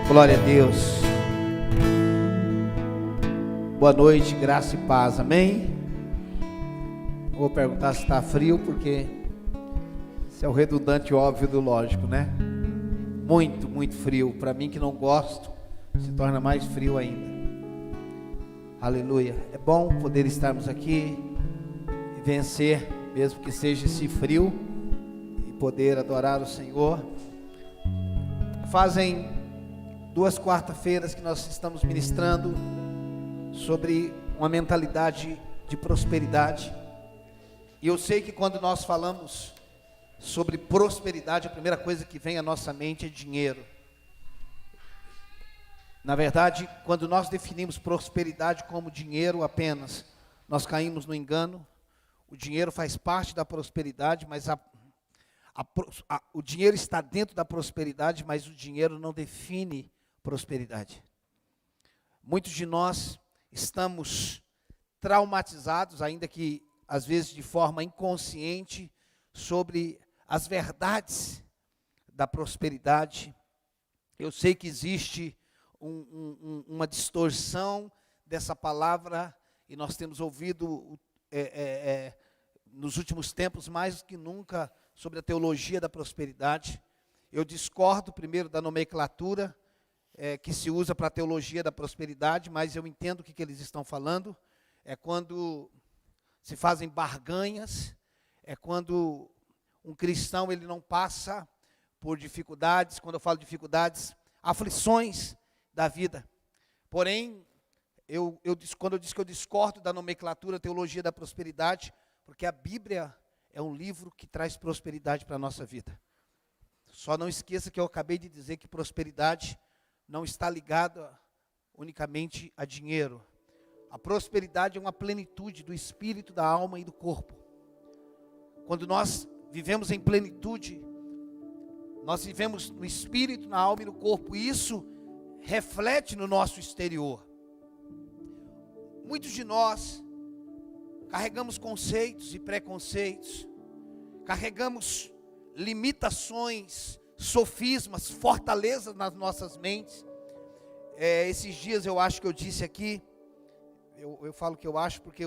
Glória a Deus. Boa noite, graça e paz, amém? Vou perguntar se está frio, porque isso é o redundante óbvio do lógico, né? Muito, muito frio. Para mim que não gosto, se torna mais frio ainda. Aleluia. É bom poder estarmos aqui e vencer, mesmo que seja esse frio, e poder adorar o Senhor. Fazem 2 quarta-feiras que nós estamos ministrando sobre uma mentalidade de prosperidade. E eu sei que quando nós falamos sobre prosperidade, a primeira coisa que vem à nossa mente é dinheiro. Na verdade, quando nós definimos prosperidade como dinheiro apenas, nós caímos no engano. O dinheiro faz parte da prosperidade, mas o dinheiro está dentro da prosperidade, mas o dinheiro não define prosperidade. Muitos de nós estamos traumatizados, ainda que às vezes de forma inconsciente, sobre as verdades da prosperidade. Eu sei que existe uma distorção dessa palavra, e nós temos ouvido nos últimos tempos mais do que nunca sobre a teologia da prosperidade. Eu discordo primeiro da nomenclatura que se usa para a teologia da prosperidade, mas eu entendo o que eles estão falando. É quando se fazem barganhas, é quando um cristão ele não passa por dificuldades. Quando eu falo dificuldades, aflições da vida. Porém, quando eu disse que eu discordo da nomenclatura teologia da prosperidade, porque a Bíblia é um livro que traz prosperidade para a nossa vida. Só não esqueça que eu acabei de dizer que prosperidade não está ligada unicamente a dinheiro. A prosperidade é uma plenitude do espírito, da alma e do corpo. Quando nós vivemos em plenitude, nós vivemos no espírito, na alma e no corpo, e isso reflete no nosso exterior. Muitos de nós carregamos conceitos e preconceitos, carregamos limitações, sofismas, fortalezas nas nossas mentes. Esses dias eu acho que eu disse aqui, eu falo que eu acho porque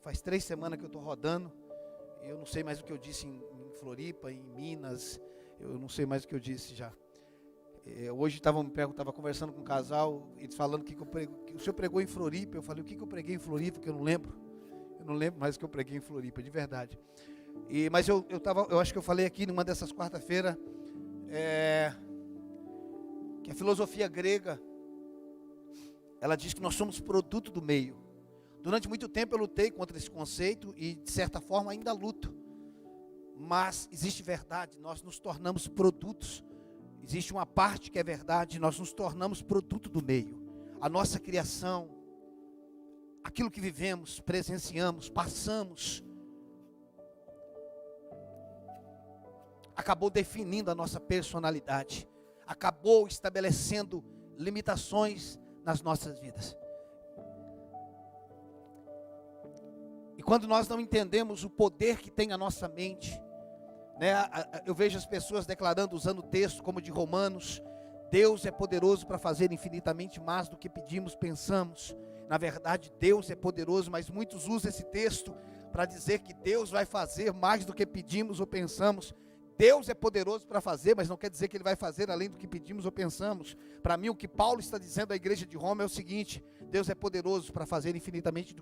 faz 3 semanas que eu estou rodando, e eu não sei mais o que eu disse em Floripa, em Minas, eu não sei mais o que eu disse já. Hoje estava conversando com um casal, eles falando que o senhor pregou em Floripa. Eu falei, o que eu preguei em Floripa, que eu não lembro. Eu não lembro mais o que eu preguei em Floripa, de verdade. Mas eu acho que eu falei aqui numa dessas quarta-feiras, que a filosofia grega, ela diz que nós somos produto do meio. Durante muito tempo eu lutei contra esse conceito e de certa forma ainda luto. Mas existe verdade, nós nos tornamos produtos. Existe uma parte que é verdade, nós nos tornamos produto do meio. A nossa criação, aquilo que vivemos, presenciamos, passamos, acabou definindo a nossa personalidade, acabou estabelecendo limitações nas nossas vidas. E quando nós não entendemos o poder que tem a nossa mente, eu vejo as pessoas declarando, usando o texto como de Romanos, Deus é poderoso para fazer infinitamente mais do que pedimos, pensamos. Na verdade, Deus é poderoso, mas muitos usam esse texto para dizer que Deus vai fazer mais do que pedimos ou pensamos. Deus é poderoso para fazer, mas não quer dizer que Ele vai fazer além do que pedimos ou pensamos. Para mim, o que Paulo está dizendo à igreja de Roma é o seguinte: Deus é poderoso para fazer infinitamente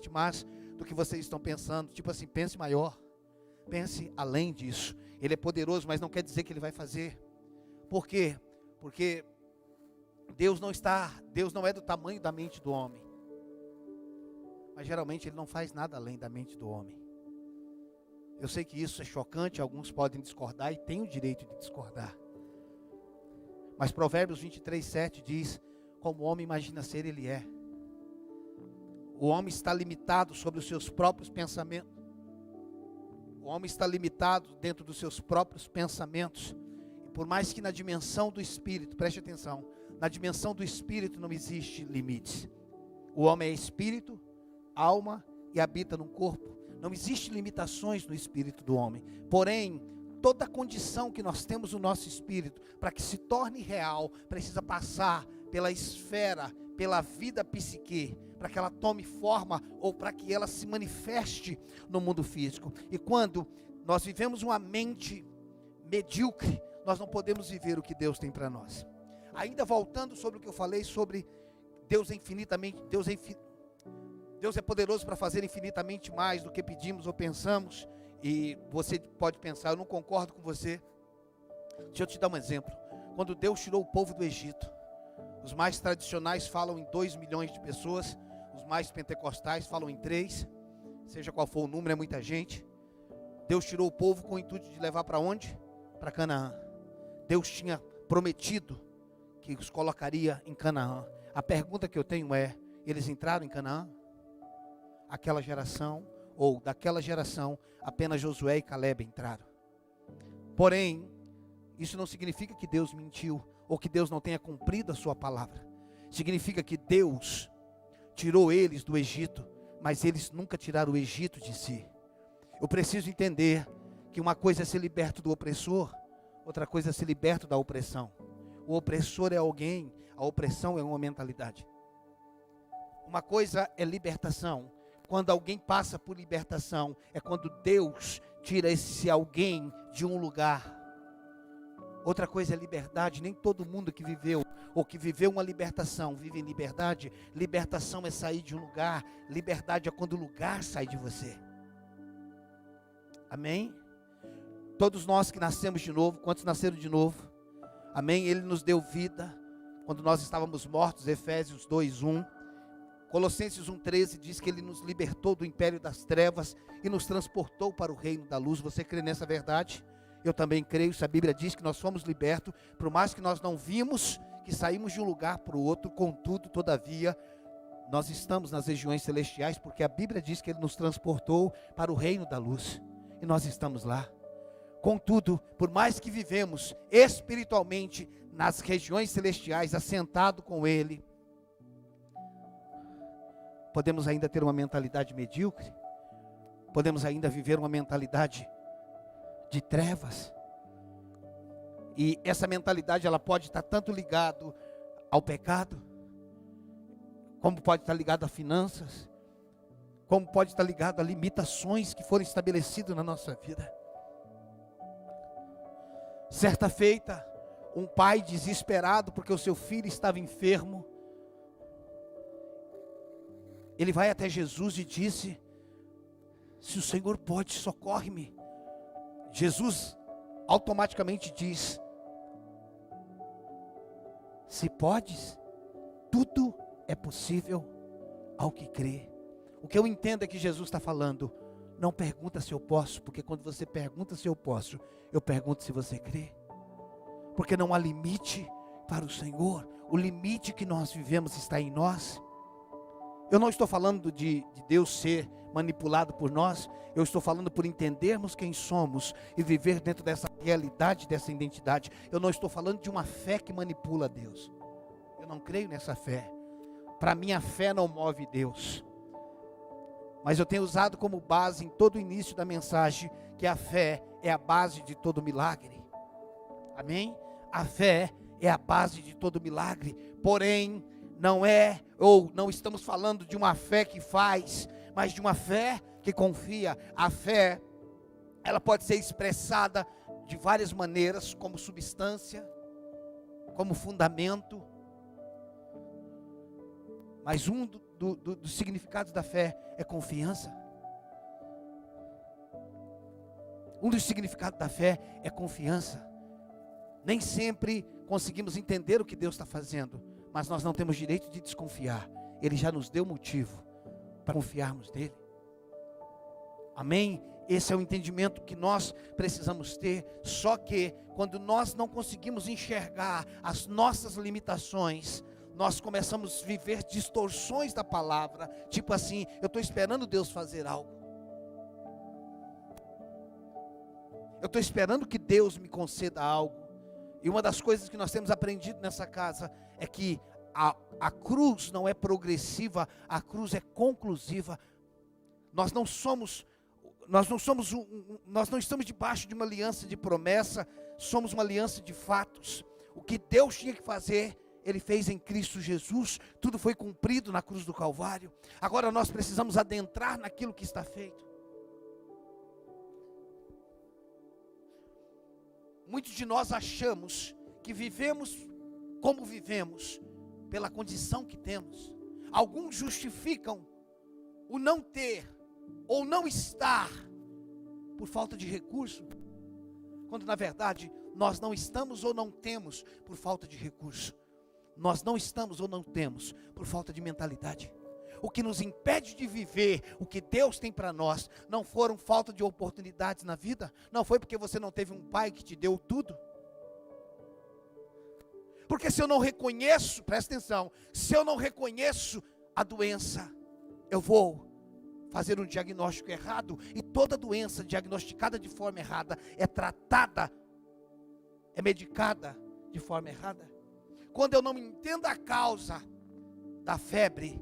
mais do que vocês estão pensando. Tipo assim, pense maior. Pense além disso. Ele é poderoso, mas não quer dizer que Ele vai fazer. Por quê? Porque Deus não é do tamanho da mente do homem. Mas geralmente Ele não faz nada além da mente do homem. Eu sei que isso é chocante, alguns podem discordar e têm o direito de discordar. Mas Provérbios 23:7 diz: como o homem imagina ser, ele é. O homem está limitado sobre os seus próprios pensamentos. O homem está limitado dentro dos seus próprios pensamentos. E por mais que na dimensão do Espírito, preste atenção, na dimensão do Espírito não existe limites. O homem é Espírito, alma e habita num corpo. Não existe limitações no espírito do homem. Porém, toda condição que nós temos no nosso espírito, para que se torne real, precisa passar pela esfera, pela vida psique, para que ela tome forma, ou para que ela se manifeste no mundo físico. E quando nós vivemos uma mente medíocre, nós não podemos viver o que Deus tem para nós. Ainda voltando sobre o que eu falei sobre Deus é infinitamente, Deus é poderoso para fazer infinitamente mais do que pedimos ou pensamos. E você pode pensar, eu não concordo com você. Deixa eu te dar um exemplo. Quando Deus tirou o povo do Egito, os mais tradicionais falam em 2 milhões de pessoas, os mais pentecostais falam em 3, seja qual for o número, é muita gente. Deus tirou o povo com o intuito de levar para onde? Para Canaã. Deus tinha prometido que os colocaria em Canaã. A pergunta que eu tenho é, eles entraram em Canaã? Aquela geração, ou daquela geração, apenas Josué e Caleb entraram. Porém, isso não significa que Deus mentiu, ou que Deus não tenha cumprido a sua palavra. Significa que Deus tirou eles do Egito, mas eles nunca tiraram o Egito de si. Eu preciso entender que uma coisa é ser liberto do opressor, outra coisa é ser liberto da opressão. O opressor é alguém, a opressão é uma mentalidade. Uma coisa é libertação. Quando alguém passa por libertação, é quando Deus tira esse alguém de um lugar. Outra coisa é liberdade. Nem todo mundo que viveu, ou que viveu uma libertação, vive em liberdade. Libertação é sair de um lugar. Liberdade é quando o lugar sai de você. Amém? Todos nós que nascemos de novo, quantos nasceram de novo? Amém? Ele nos deu vida quando nós estávamos mortos, Efésios 2:1. Colossenses 1:13 diz que Ele nos libertou do império das trevas e nos transportou para o reino da luz. Você crê nessa verdade? Eu também creio. Se a Bíblia diz que nós fomos libertos, por mais que nós não vimos que saímos de um lugar para o outro, contudo, todavia, nós estamos nas regiões celestiais, porque a Bíblia diz que Ele nos transportou para o reino da luz, e nós estamos lá. Contudo, por mais que vivemos espiritualmente nas regiões celestiais, assentado com Ele, podemos ainda ter uma mentalidade medíocre, podemos ainda viver uma mentalidade de trevas, e essa mentalidade ela pode estar tanto ligado ao pecado, como pode estar ligado a finanças, como pode estar ligado a limitações que foram estabelecidas na nossa vida. Certa feita, um pai desesperado porque o seu filho estava enfermo, ele vai até Jesus e disse: se o Senhor pode, socorre-me. Jesus automaticamente diz: se podes, tudo é possível ao que crê. O que eu entendo é que Jesus está falando: não pergunta se eu posso, porque quando você pergunta se eu posso, eu pergunto se você crê. Porque não há limite para o Senhor. O limite que nós vivemos está em nós. Eu não estou falando de Deus ser manipulado por nós. Eu estou falando por entendermos quem somos e viver dentro dessa realidade, dessa identidade. Eu não estou falando de uma fé que manipula Deus. Eu não creio nessa fé. Para mim a fé não move Deus. Mas eu tenho usado como base em todo o início da mensagem que a fé é a base de todo milagre. Amém? A fé é a base de todo milagre. Porém, não é, ou não estamos falando de uma fé que faz, mas de uma fé que confia. A fé, ela pode ser expressada de várias maneiras, como substância, como fundamento. Mas um dos significados da fé é confiança. Um dos significados da fé é confiança. Nem sempre conseguimos entender o que Deus está fazendo, mas nós não temos direito de desconfiar. Ele já nos deu motivo para confiarmos nele. Amém? Esse é o entendimento que nós precisamos ter. Só que quando nós não conseguimos enxergar as nossas limitações, nós começamos a viver distorções da palavra. Tipo assim, eu estou esperando Deus fazer algo. Eu estou esperando que Deus me conceda algo. E uma das coisas que nós temos aprendido nessa casa é que a cruz não é progressiva, a cruz é conclusiva. Nós não somos, nós não estamos debaixo de uma aliança de promessa, somos uma aliança de fatos. O que Deus tinha que fazer, Ele fez em Cristo Jesus, tudo foi cumprido na cruz do Calvário. Agora nós precisamos adentrar naquilo que está feito. Muitos de nós achamos que vivemos como vivemos, pela condição que temos. Alguns justificam o não ter, ou não estar, por falta de recurso, quando na verdade, nós não estamos ou não temos por falta de recurso. Nós não estamos ou não temos por falta de mentalidade. O que nos impede de viver o que Deus tem para nós, não foram falta de oportunidades na vida, não foi porque você não teve um pai que te deu tudo. Porque se eu não reconheço, presta atenção, se eu não reconheço a doença, eu vou fazer um diagnóstico errado, e toda doença diagnosticada de forma errada é tratada, é medicada de forma errada. Quando eu não entendo a causa da febre,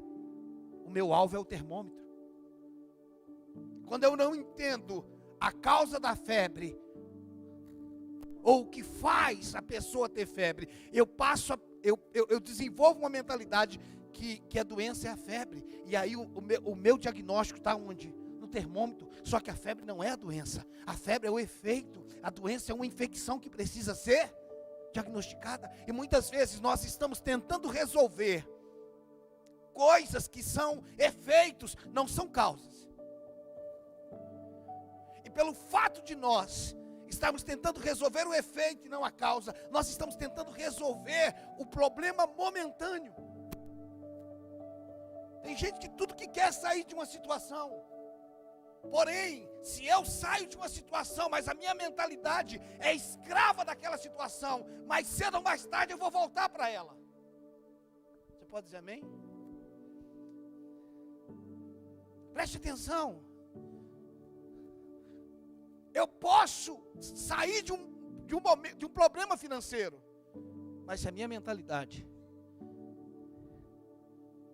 o meu alvo é o termômetro. Quando eu não entendo a causa da febre, ou o que faz a pessoa ter febre, eu desenvolvo uma mentalidade que a doença é a febre, e aí o meu diagnóstico está onde? No termômetro. Só que a febre não é a doença, a febre é o efeito, a doença é uma infecção que precisa ser diagnosticada, e muitas vezes nós estamos tentando resolver coisas que são efeitos, não são causas, e pelo fato de nós estamos tentando resolver o efeito e não a causa, nós estamos tentando resolver o problema momentâneo. Tem gente que tudo que quer é sair de uma situação. Porém, se eu saio de uma situação, mas a minha mentalidade é escrava daquela situação, mais cedo ou mais tarde eu vou voltar para ela. Você pode dizer amém? Preste atenção. Eu posso sair de um problema financeiro, mas se a minha mentalidade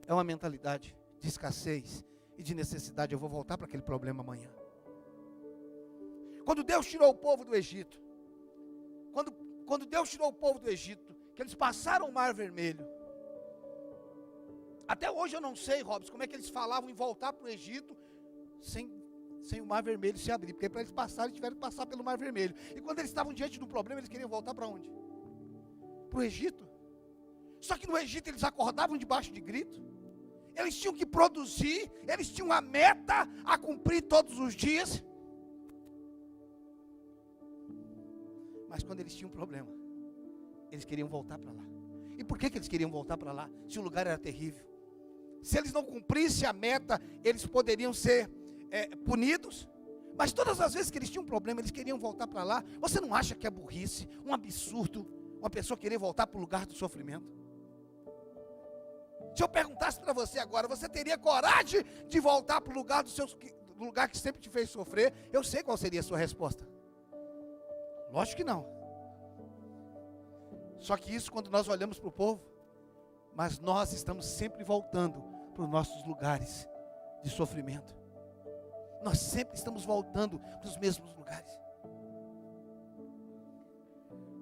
é uma mentalidade de escassez e de necessidade, eu vou voltar para aquele problema amanhã. Quando Deus tirou o povo do Egito, quando Deus tirou o povo do Egito, que eles passaram o Mar Vermelho, até hoje eu não sei, Robson, como é que eles falavam em voltar para o Egito sem o Mar Vermelho se abrir, porque para eles passarem, eles tiveram que passar pelo Mar Vermelho. E quando eles estavam diante do problema, eles queriam voltar para onde? Para o Egito. Só que no Egito eles acordavam debaixo de grito, eles tinham que produzir, eles tinham uma meta a cumprir todos os dias. Mas quando eles tinham um problema, eles queriam voltar para lá. E por que eles queriam voltar para lá, se o lugar era terrível? Se eles não cumprissem a meta, eles poderiam ser punidos. Mas todas as vezes que eles tinham um problema, eles queriam voltar para lá. Você não acha que é burrice, um absurdo, uma pessoa querer voltar para o lugar do sofrimento? Se eu perguntasse para você agora, você teria coragem de voltar para o lugar do lugar que sempre te fez sofrer? Eu sei qual seria a sua resposta. Lógico que não. Só que isso quando nós olhamos para o povo, mas nós estamos sempre voltando para os nossos lugares de sofrimento. Nós sempre estamos voltando para os mesmos lugares.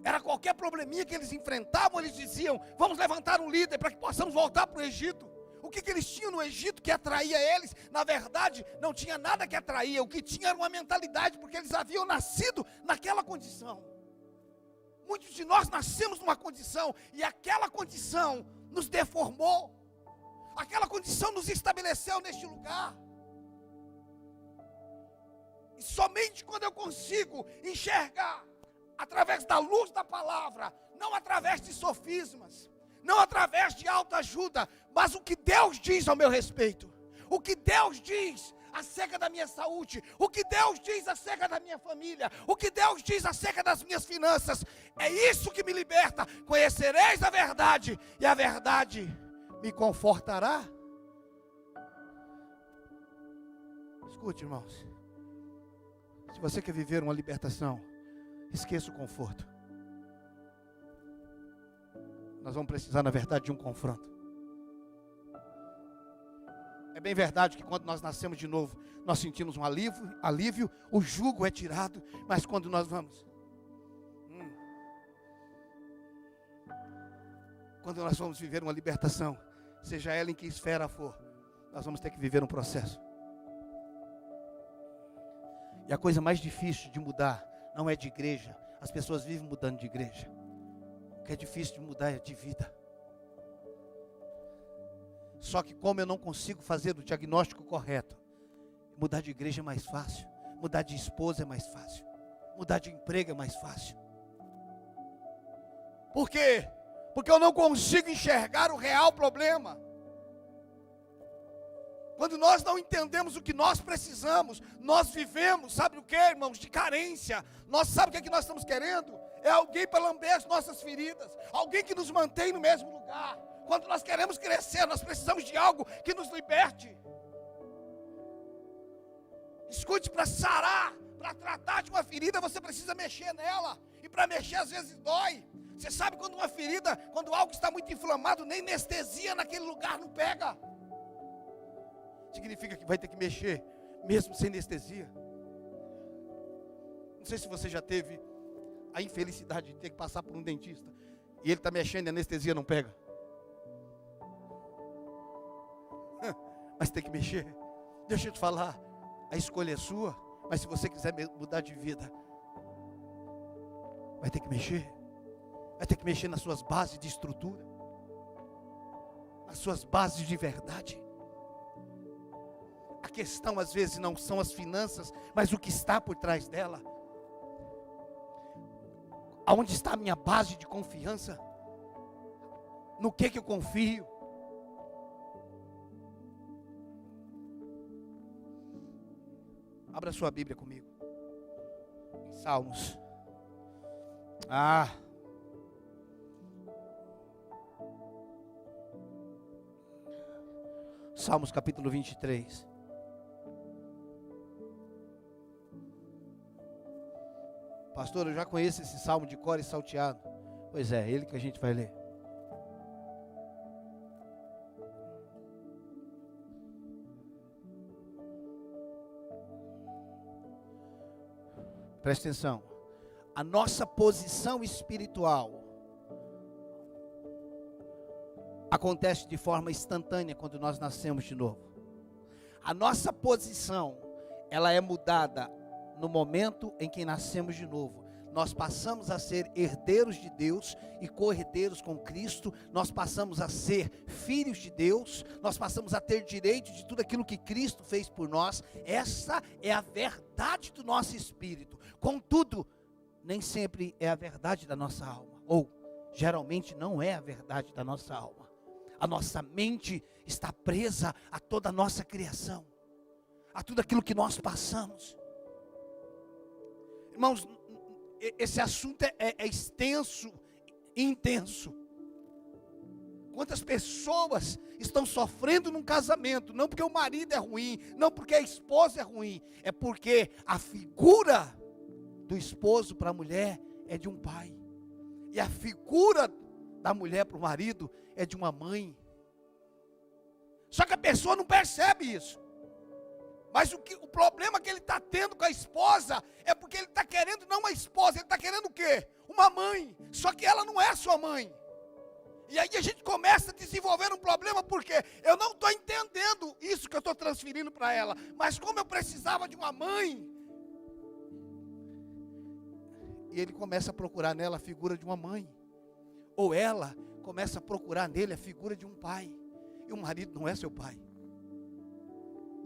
Era qualquer probleminha que eles enfrentavam, eles diziam, vamos levantar um líder para que possamos voltar para o Egito. O que eles tinham no Egito que atraía eles? Na verdade, não tinha nada que atraía, o que tinha era uma mentalidade, porque eles haviam nascido naquela condição. Muitos de nós nascemos numa condição, e aquela condição nos deformou, aquela condição nos estabeleceu neste lugar. E somente quando eu consigo enxergar através da luz da palavra, não através de sofismas, não através de autoajuda, mas o que Deus diz ao meu respeito, o que Deus diz acerca da minha saúde, o que Deus diz acerca da minha família, o que Deus diz acerca das minhas finanças, é isso que me liberta. Conhecereis a verdade, e a verdade me confortará. Escute, irmãos, se você quer viver uma libertação, esqueça o conforto. Nós vamos precisar, na verdade, de um confronto. É bem verdade que quando nós nascemos de novo, nós sentimos um alívio, o jugo é tirado, mas quando nós vamos viver uma libertação, seja ela em que esfera for, nós vamos ter que viver um processo. E a coisa mais difícil de mudar não é de igreja. As pessoas vivem mudando de igreja. O que é difícil de mudar é de vida. Só que como eu não consigo fazer o diagnóstico correto, mudar de igreja é mais fácil, mudar de esposa é mais fácil, mudar de emprego é mais fácil. Por quê? Porque eu não consigo enxergar o real problema. Quando nós não entendemos o que nós precisamos, nós vivemos, sabe o que, irmãos? De carência. Nós sabemos o que nós estamos querendo? É alguém para lamber as nossas feridas, alguém que nos mantém no mesmo lugar. Quando nós queremos crescer, nós precisamos de algo que nos liberte. Escute, para sarar, para tratar de uma ferida, você precisa mexer nela. E para mexer às vezes dói. Você sabe quando uma ferida, quando algo está muito inflamado, nem anestesia naquele lugar não pega. Significa que vai ter que mexer, mesmo sem anestesia. Não sei se você já teve a infelicidade de ter que passar por um dentista e ele está mexendo e a anestesia não pega. Mas tem que mexer. Deixa eu te falar, a escolha é sua, mas se você quiser mudar de vida, vai ter que mexer. Vai ter que mexer nas suas bases de estrutura, nas suas bases de verdade. A questão às vezes não são as finanças, mas o que está por trás dela. Aonde está a minha base de confiança? No que eu confio? Abra sua Bíblia comigo. Em Salmos. Salmos capítulo 23. Pastor, eu já conheço esse salmo de cor e salteado. Pois é, ele que a gente vai ler. Presta atenção. A nossa posição espiritual acontece de forma instantânea quando nós nascemos de novo. A nossa posição, ela é mudada no momento em que nascemos de novo. Nós passamos a ser herdeiros de Deus e co-herdeiros com Cristo. Nós passamos a ser filhos de Deus. Nós passamos a ter direito de tudo aquilo que Cristo fez por nós. Essa é a verdade do nosso espírito. Contudo, nem sempre é a verdade da nossa alma. Ou, geralmente, não é a verdade da nossa alma. A nossa mente está presa a toda a nossa criação, a tudo aquilo que nós passamos. Irmãos, esse assunto é extenso e intenso. Quantas pessoas estão sofrendo num casamento, não porque o marido é ruim, não porque a esposa é ruim, é porque a figura do esposo para a mulher é de um pai, e a figura da mulher para o marido é de uma mãe. Só que a pessoa não percebe isso. Mas o problema que ele está tendo com a esposa é porque ele está querendo não uma esposa, ele está querendo o quê? Uma mãe. Só que ela não é sua mãe. E aí a gente começa a desenvolver um problema, porque eu não estou entendendo isso que eu estou transferindo para ela. Mas como eu precisava de uma mãe, e ele começa a procurar nela a figura de uma mãe. Ou ela começa a procurar nele a figura de um pai. E o marido não é seu pai.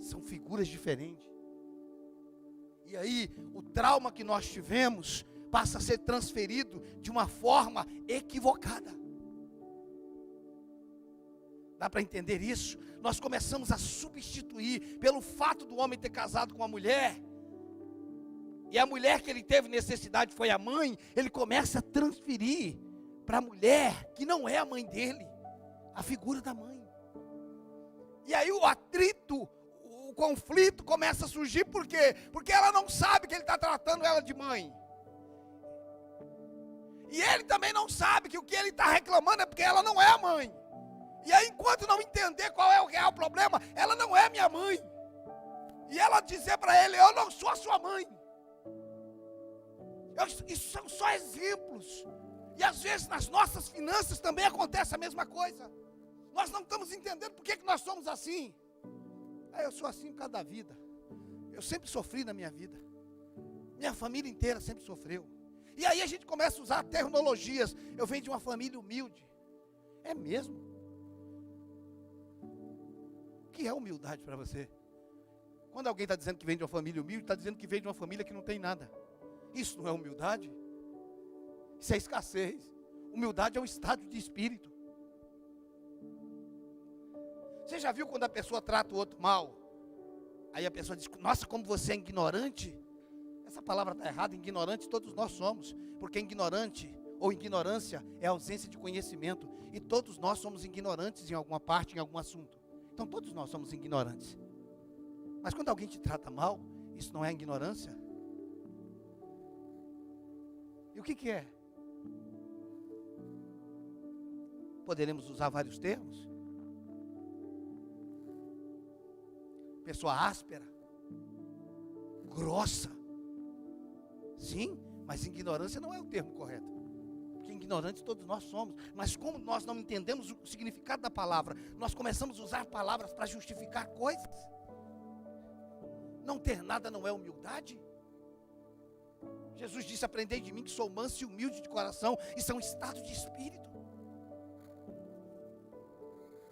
São figuras diferentes. E aí, o trauma que nós tivemos passa a ser transferido de uma forma equivocada. Dá para entender isso? Nós começamos a substituir, pelo fato do homem ter casado com a mulher, e a mulher que ele teve necessidade foi a mãe, ele começa a transferir para a mulher, que não é a mãe dele, a figura da mãe. E aí o atrito, o conflito começa a surgir, por quê? Porque ela não sabe que ele está tratando ela de mãe. E ele também não sabe que o que ele está reclamando é porque ela não é a mãe. E aí, enquanto não entender qual é o real problema, ela não é minha mãe. E ela dizer para ele, eu não sou a sua mãe. Isso são só exemplos. E às vezes nas nossas finanças também acontece a mesma coisa. Nós não estamos entendendo por que nós somos assim. Eu sou assim por causa da vida. Eu sempre sofri na minha vida. Minha família inteira sempre sofreu. E aí a gente começa a usar terminologias. Eu venho de uma família humilde. É mesmo? O que é humildade para você? Quando alguém está dizendo que vem de uma família humilde, está dizendo que vem de uma família que não tem nada. Isso não é humildade? Isso é escassez. Humildade é um estado de espírito. Você já viu quando a pessoa trata o outro mal? Aí a pessoa diz, nossa, como você é ignorante. Essa palavra está errada, ignorante todos nós somos. Porque ignorante ou ignorância é ausência de conhecimento. E todos nós somos ignorantes em alguma parte, em algum assunto. Então todos nós somos ignorantes. Mas quando alguém te trata mal, isso não é ignorância? E o que é? Poderemos usar vários termos. Pessoa áspera, grossa. Sim, mas ignorância não é o termo correto. Porque ignorantes todos nós somos. Mas como nós não entendemos o significado da palavra, nós começamos a usar palavras para justificar coisas. Não ter nada não é humildade? Jesus disse, aprendei de mim que sou manso e humilde de coração. Isso é um estado de espírito.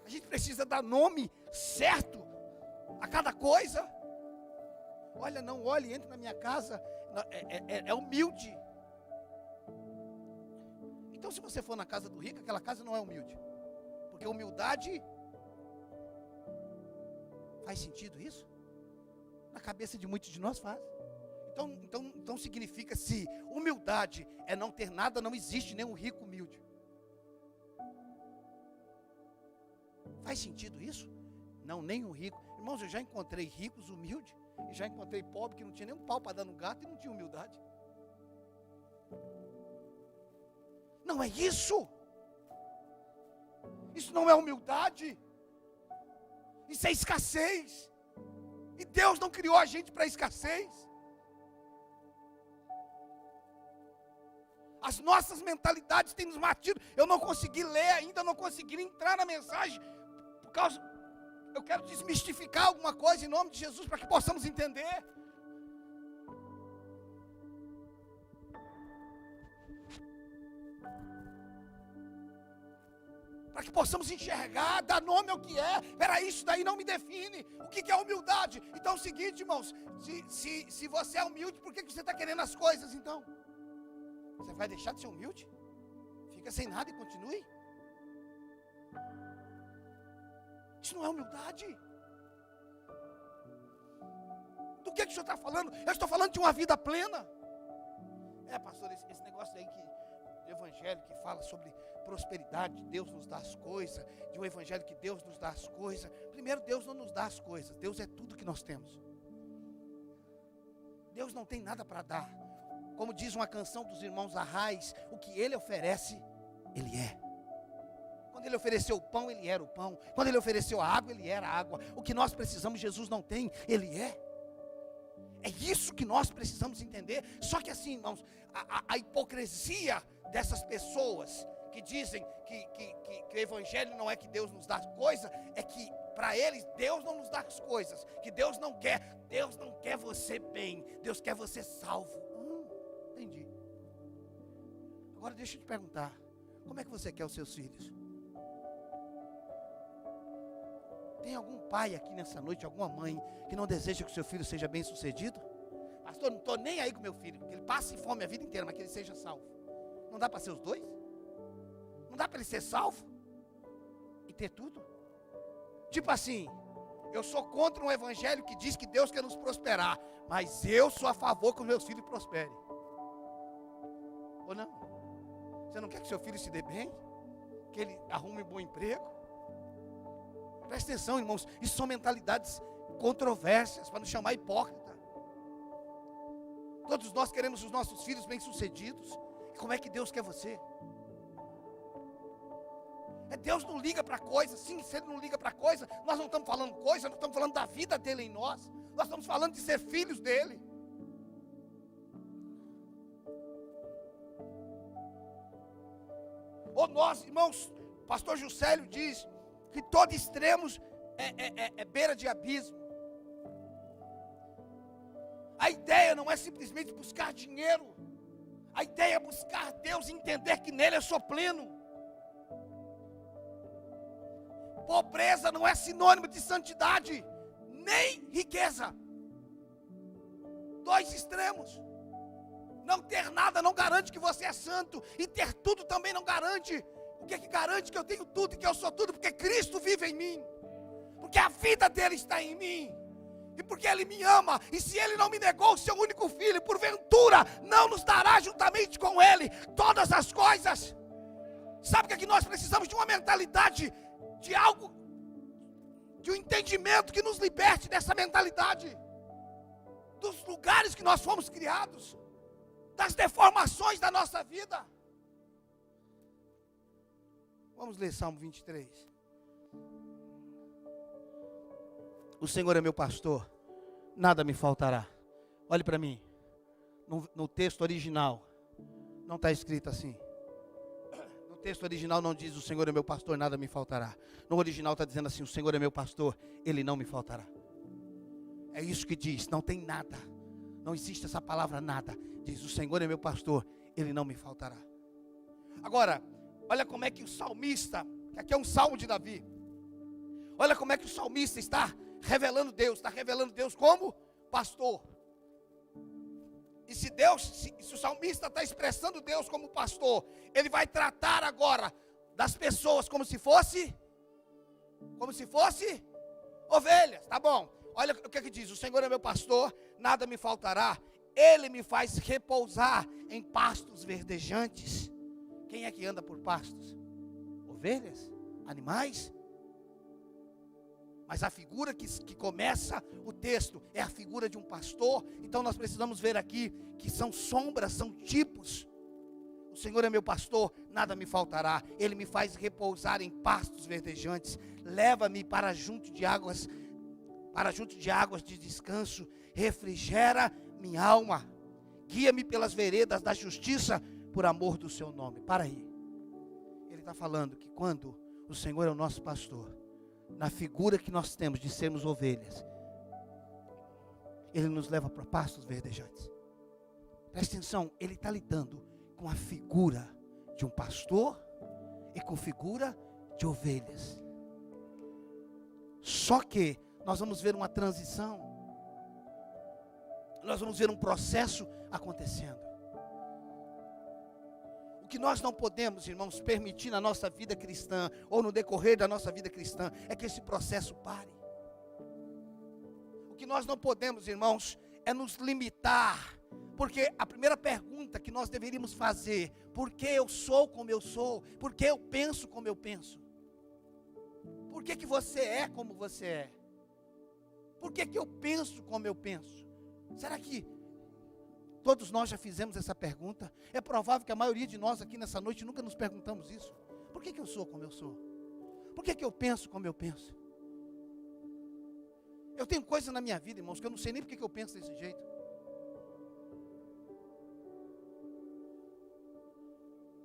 A gente precisa dar nome certo a cada coisa. Olha, não olhe, entre na minha casa. É humilde. Então se você for na casa do rico, aquela casa não é humilde. Porque humildade, faz sentido isso? Na cabeça de muitos de nós faz. Então significa, se humildade é não ter nada, não existe nenhum rico humilde. Faz sentido isso? Não, nem um rico. Irmãos, eu já encontrei ricos humildes, e já encontrei pobre que não tinha nem um pau para dar no gato e não tinha humildade. Não é isso. Isso não é humildade. Isso é escassez. E Deus não criou a gente para escassez. As nossas mentalidades têm nos batido. Eu não consegui ler ainda, não consegui entrar na mensagem. Por causa, eu quero desmistificar alguma coisa em nome de Jesus para que possamos entender. Para que possamos enxergar, dar nome ao que é. Peraí, isso daí não me define. O que é humildade? Então é o seguinte, irmãos, se você é humilde, por que você está querendo as coisas então? Você vai deixar de ser humilde? Fica sem nada e continue? Isso não é humildade. Do que o senhor está falando? Eu estou falando de uma vida plena. Pastor, esse negócio aí do evangelho que fala sobre prosperidade, de Deus nos dá as coisas, de um evangelho que Deus nos dá as coisas. Primeiro, Deus não nos dá as coisas, Deus é tudo que nós temos. Deus não tem nada para dar. Como diz uma canção dos irmãos Arrais, o que Ele oferece, Ele é. Quando Ele ofereceu o pão, Ele era o pão. Quando Ele ofereceu a água, Ele era a água. O que nós precisamos, Jesus não tem, Ele é. É isso que nós precisamos entender. Só que assim, irmãos, a hipocrisia dessas pessoas que dizem que o evangelho não é que Deus nos dá coisa, é que para eles Deus não nos dá as coisas, que Deus não quer você bem, Deus quer você salvo. Entendi. Agora deixa eu te perguntar, como é que você quer os seus filhos? Tem algum pai aqui nessa noite, alguma mãe, que não deseja que o seu filho seja bem sucedido? Pastor, não estou nem aí com meu filho, que ele passe fome a vida inteira, mas que ele seja salvo. Não dá para ser os dois? Não dá para ele ser salvo e ter tudo? Tipo assim, eu sou contra um evangelho que diz que Deus quer nos prosperar, mas eu sou a favor que os meus filhos prosperem. Ou não? Você não quer que seu filho se dê bem? Que ele arrume um bom emprego? Presta atenção, irmãos, isso são mentalidades controversas, para não chamar hipócrita. Todos nós queremos os nossos filhos bem-sucedidos. Como é que Deus quer você? Deus não liga para coisa. Sim, se Ele não liga para coisa, nós não estamos falando coisa, nós estamos falando da vida dEle em nós. Nós estamos falando de ser filhos dEle. Ou nós, irmãos, pastor Juscelio diz que todo extremos é beira de abismo. A ideia não é simplesmente buscar dinheiro. A ideia é buscar Deus e entender que nele eu sou pleno. Pobreza não é sinônimo de santidade, nem riqueza. Dois extremos. Não ter nada não garante que você é santo, e ter tudo também não garante. O que garante que eu tenho tudo e que eu sou tudo? Porque Cristo vive em mim, porque a vida dele está em mim, e porque ele me ama. E se ele não me negou o seu único filho, porventura não nos dará juntamente com ele todas as coisas. Sabe o que é que nós precisamos? De uma mentalidade, de algo, de um entendimento que nos liberte dessa mentalidade, dos lugares que nós fomos criados, das deformações da nossa vida. Vamos ler Salmo 23. O Senhor é meu pastor, nada me faltará. Olhe para mim, no texto original, não está escrito assim. No texto original não diz: o Senhor é meu pastor, nada me faltará. No original está dizendo assim: o Senhor é meu pastor, Ele não me faltará. É isso que diz, não tem nada. Não existe essa palavra nada. Diz: o Senhor é meu pastor, Ele não me faltará. Agora, olha como é que o salmista, que aqui é um salmo de Davi, olha como é que o salmista está revelando Deus como pastor. E se o salmista está expressando Deus como pastor, ele vai tratar agora das pessoas como se fosse ovelhas, tá bom? Olha o que diz: o Senhor é meu pastor, nada me faltará. Ele me faz repousar em pastos verdejantes. Quem é que anda por pastos? Ovelhas? Animais? Mas a figura que começa o texto é a figura de um pastor. Então nós precisamos ver aqui que são sombras, são tipos. O Senhor é meu pastor, nada me faltará. Ele me faz repousar em pastos verdejantes. Leva-me para junto de águas de descanso. Refrigera minha alma. Guia-me pelas veredas da justiça, por amor do seu nome. Para aí. Ele está falando que quando o Senhor é o nosso pastor, na figura que nós temos de sermos ovelhas, Ele nos leva para pastos verdejantes. Presta atenção, Ele está lidando com a figura de um pastor e com figura de ovelhas. Só que nós vamos ver uma transição, nós vamos ver um processo acontecendo. O que nós não podemos, irmãos, permitir na nossa vida cristã, ou no decorrer da nossa vida cristã, é que esse processo pare. O que nós não podemos, irmãos, é nos limitar, porque a primeira pergunta que nós deveríamos fazer: por que eu sou como eu sou? Por que eu penso como eu penso? Por que você é como você é? Por que eu penso como eu penso? Será que todos nós já fizemos essa pergunta? É provável que a maioria de nós aqui nessa noite nunca nos perguntamos isso. Por que eu sou como eu sou? Por que eu penso como eu penso? Eu tenho coisas na minha vida, irmãos, que eu não sei nem por que eu penso desse jeito.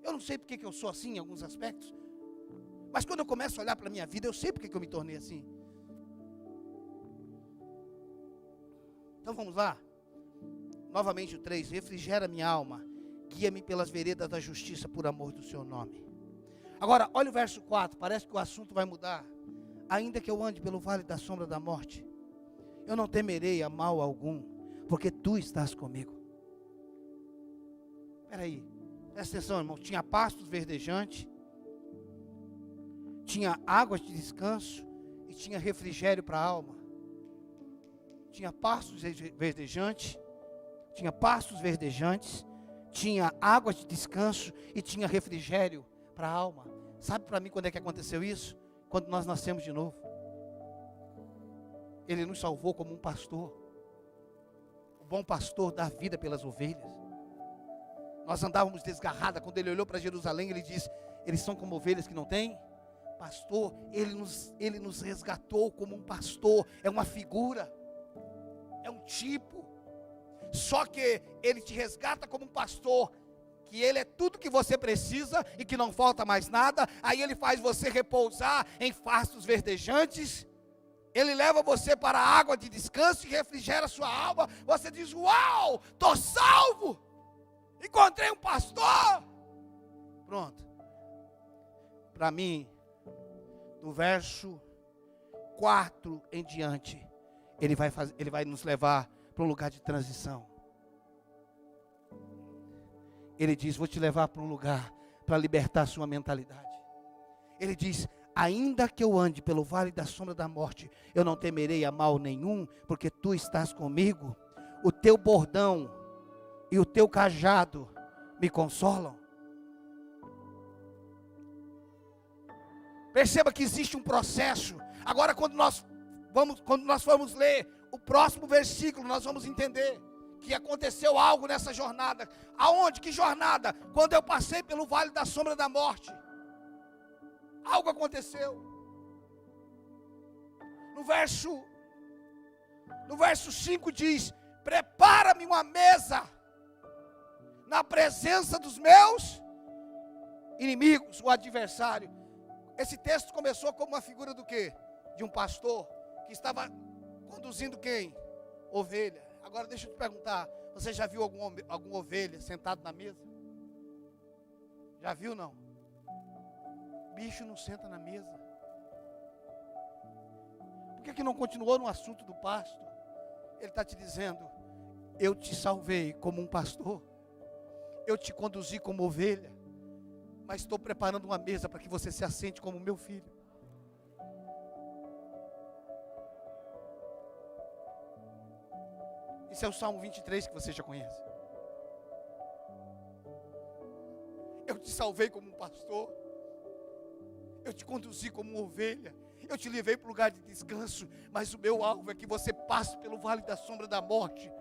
Eu não sei por que eu sou assim em alguns aspectos. Mas quando eu começo a olhar para a minha vida, eu sei por que eu me tornei assim. Então vamos lá. Novamente o 3. Refrigera minha alma. Guia-me pelas veredas da justiça, por amor do seu nome. Agora, olha o verso 4. Parece que o assunto vai mudar. Ainda que eu ande pelo vale da sombra da morte, eu não temerei a mal algum, porque tu estás comigo. Espera aí. Presta atenção, irmão. Tinha pastos verdejantes, tinha águas de descanso e tinha refrigério para a alma. Tinha pastos verdejantes, tinha águas de descanso e tinha refrigério para a alma. Sabe para mim quando é que aconteceu isso? Quando nós nascemos de novo. Ele nos salvou como um pastor. O bom pastor dá vida pelas ovelhas. Nós andávamos desgarradas. Quando ele olhou para Jerusalém, ele disse: eles são como ovelhas que não têm Pastor, ele nos resgatou como um pastor. É uma figura, é um tipo. Só que ele te resgata como um pastor, que ele é tudo que você precisa e que não falta mais nada. Aí ele faz você repousar em pastos verdejantes. Ele leva você para a água de descanso e refrigera sua alma. Você diz: uau, estou salvo, encontrei um pastor. Pronto. Para mim, do verso 4 em diante, ele vai nos levar para um lugar de transição. Ele diz: vou te levar para um lugar para libertar a sua mentalidade. Ele diz: ainda que eu ande pelo vale da sombra da morte, eu não temerei a mal nenhum, porque tu estás comigo. O teu bordão e o teu cajado me consolam. Perceba que existe um processo. Agora, quando nós formos ler o próximo versículo, nós vamos entender que aconteceu algo nessa jornada. Aonde? Que jornada? Quando eu passei pelo vale da sombra da morte, algo aconteceu. No verso 5 diz: prepara-me uma mesa na presença dos meus inimigos, o adversário. Esse texto começou como uma figura do quê? De um pastor que estava conduzindo quem? Ovelha. Agora deixa eu te perguntar, você já viu alguma ovelha sentado na mesa? Já viu, não? Bicho não senta na mesa. Por que não continuou no assunto do pasto? Ele está te dizendo: eu te salvei como um pastor, eu te conduzi como ovelha, mas estou preparando uma mesa para que você se assente como meu filho. Esse é o Salmo 23 que você já conhece. Eu te salvei como um pastor, eu te conduzi como uma ovelha, eu te levei para o lugar de descanso, mas o meu alvo é que você passe pelo vale da sombra da morte,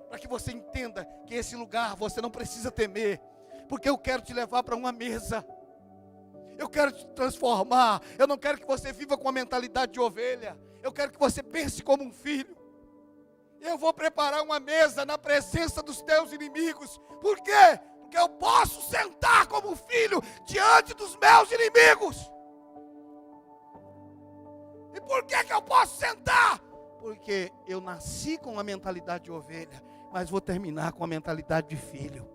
para que você entenda que esse lugar você não precisa temer, porque eu quero te levar para uma mesa, eu quero te transformar. Eu não quero que você viva com a mentalidade de ovelha, eu quero que você pense como um filho. Eu vou preparar uma mesa na presença dos teus inimigos. Por quê? Porque eu posso sentar como filho diante dos meus inimigos. E por que eu posso sentar? Porque eu nasci com a mentalidade de ovelha, mas vou terminar com a mentalidade de filho.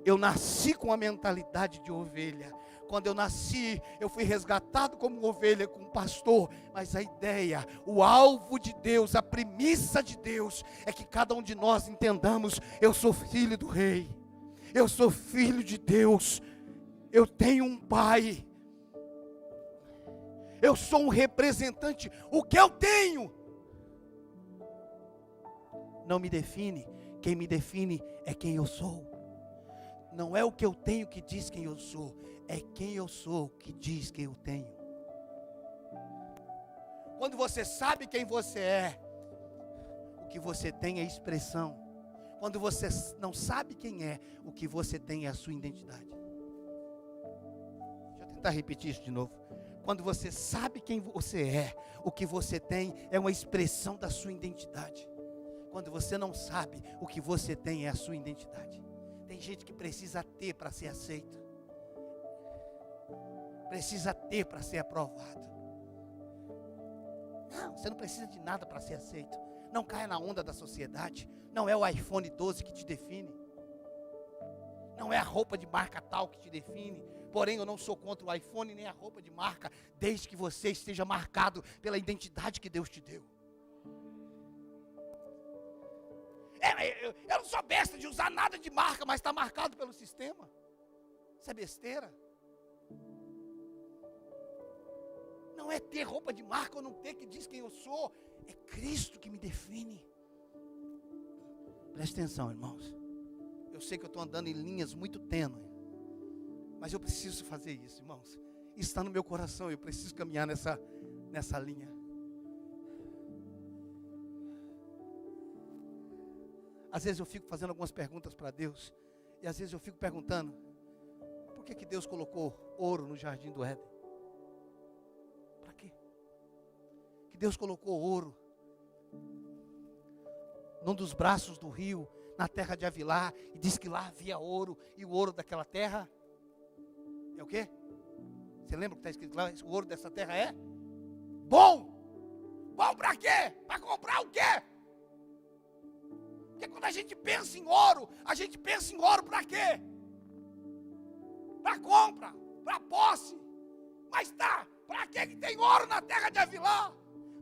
Eu nasci com a mentalidade de ovelha. Quando eu nasci, eu fui resgatado como ovelha, com um pastor. Mas a ideia, o alvo de Deus, a premissa de Deus, é que cada um de nós entendamos: eu sou filho do rei, eu sou filho de Deus, eu tenho um pai, eu sou um representante. O que eu tenho não me define, quem me define é quem eu sou. Não é o que eu tenho que diz quem eu sou, é quem eu sou que diz quem eu tenho. Quando você sabe quem você é, o que você tem é expressão. Quando você não sabe quem é, o que você tem é a sua identidade. Deixa eu tentar repetir isso de novo. Quando você sabe quem você é, o que você tem é uma expressão da sua identidade. Quando você não sabe, o que você tem é a sua identidade. Tem gente que precisa ter para ser aceito, precisa ter para ser aprovado. Não, você não precisa de nada para ser aceito. Não caia na onda da sociedade. Não é o iPhone 12 que te define, não é a roupa de marca tal que te define. Porém, eu não sou contra o iPhone nem a roupa de marca, desde que você esteja marcado pela identidade que Deus te deu. Eu não sou besta de usar nada de marca, mas está marcado pelo sistema. Isso é besteira. Não é ter roupa de marca ou não ter que diz quem eu sou. É Cristo que me define. Presta atenção, irmãos. Eu sei que eu estou andando em linhas muito tênues, mas eu preciso fazer isso, irmãos. Isso está no meu coração, eu preciso caminhar nessa linha. Às vezes eu fico fazendo algumas perguntas para Deus, e às vezes eu fico perguntando: por que Deus colocou ouro no jardim do Éden? Deus colocou ouro num dos braços do rio, na terra de Avilá, e diz que lá havia ouro, e o ouro daquela terra é o quê? Você lembra o que está escrito lá? O ouro dessa terra é bom. Bom para quê? Para comprar o quê? Porque quando a gente pensa em ouro para quê? Para compra, para posse. Mas tá, para que tem ouro na terra de Avilá?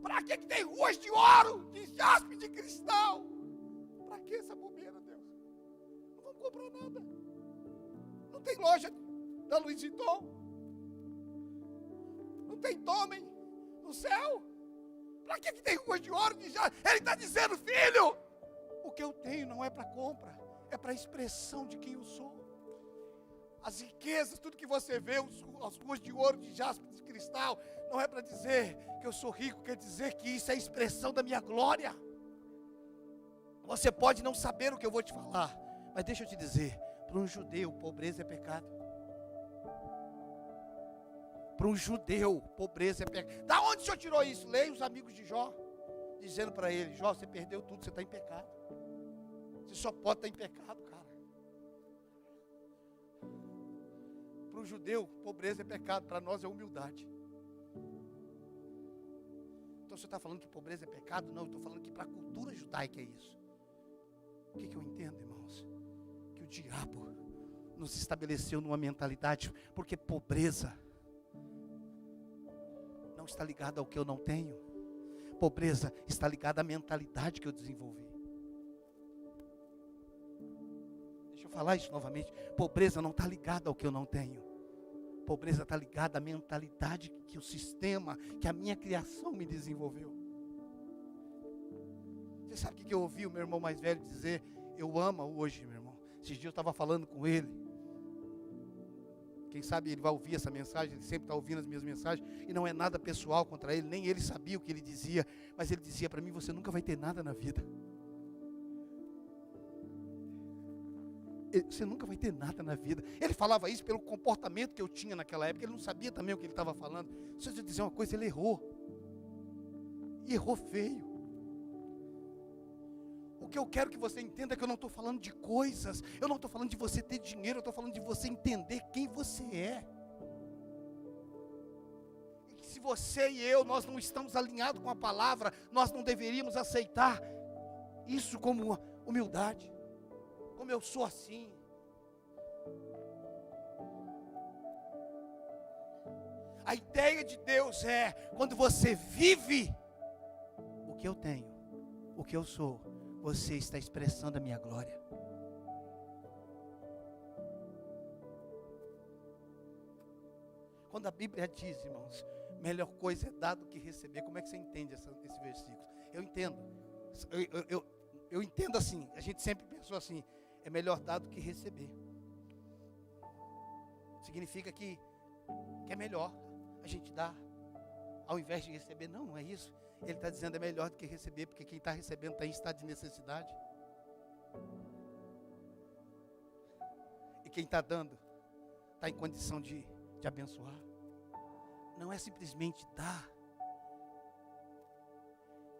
Para que tem ruas de ouro, de jaspe, de cristal? Para que essa bobeira, Deus? Não vamos comprar nada. Não tem loja da Louis Vuitton. Não tem Tommy no céu. Para que tem ruas de ouro, de jaspe? Ele está dizendo, filho, o que eu tenho não é para compra, é para a expressão de quem eu sou. As riquezas, tudo que você vê, as ruas de ouro, de jaspe, de cristal, não é para dizer que eu sou rico, quer dizer que isso é a expressão da minha glória. Você pode não saber o que eu vou te falar, mas deixa eu te dizer, para um judeu, pobreza é pecado. Para um judeu, pobreza é pecado. Da onde o senhor tirou isso? Leia os amigos de Jó, dizendo para ele, Jó, você perdeu tudo, você está em pecado. Você só pode estar em pecado, cara. Para o judeu, pobreza é pecado, para nós é humildade. Então você está falando que pobreza é pecado? Não, eu estou falando que para a cultura judaica é isso. O que eu entendo, irmãos? Que o diabo nos estabeleceu numa mentalidade, porque pobreza não está ligada ao que eu não tenho. Pobreza está ligada à mentalidade que eu desenvolvi. Deixa eu falar isso novamente. Pobreza não está ligada ao que eu não tenho. Pobreza está ligada à mentalidade que o sistema, que a minha criação me desenvolveu. Você sabe o que eu ouvi o meu irmão mais velho dizer? Eu amo hoje, meu irmão. Esses dias eu estava falando com ele. Quem sabe ele vai ouvir essa mensagem, ele sempre está ouvindo as minhas mensagens, e não é nada pessoal contra ele, nem ele sabia o que ele dizia, mas ele dizia para mim, você nunca vai ter nada na vida. Você nunca vai ter nada na vida. Ele falava isso pelo comportamento que eu tinha naquela época, ele não sabia também o que ele estava falando. Se eu dizer uma coisa, ele errou. E errou feio. O que eu quero que você entenda é que eu não estou falando de coisas, eu não estou falando de você ter dinheiro, eu estou falando de você entender quem você é. E que se você e eu, nós não estamos alinhados com a palavra, nós não deveríamos aceitar isso como humildade. Como eu sou assim. A ideia de Deus é, quando você vive o que eu tenho, o que eu sou, você está expressando a minha glória. Quando a Bíblia diz, irmãos, melhor coisa é dar do que receber, como é que você entende esse versículo? Eu entendo. Eu entendo assim, a gente sempre pensou assim, é melhor dar do que receber. Significa que é melhor a gente dar, ao invés de receber. Não, não é isso. Ele está dizendo é melhor do que receber, porque quem está recebendo está em estado de necessidade. E quem está dando, está em condição de abençoar. Não é simplesmente dar.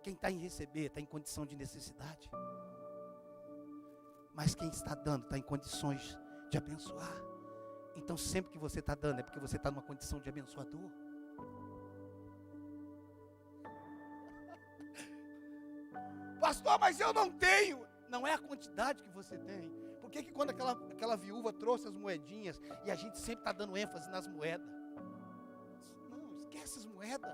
Quem está em receber, está em condição de necessidade. Mas quem está dando, está em condições de abençoar. Então sempre que você está dando, é porque você está numa condição de abençoador. Pastor, mas eu não tenho. Não é a quantidade que você tem. Por que quando aquela viúva trouxe as moedinhas, e a gente sempre está dando ênfase nas moedas? Não, esquece as moedas.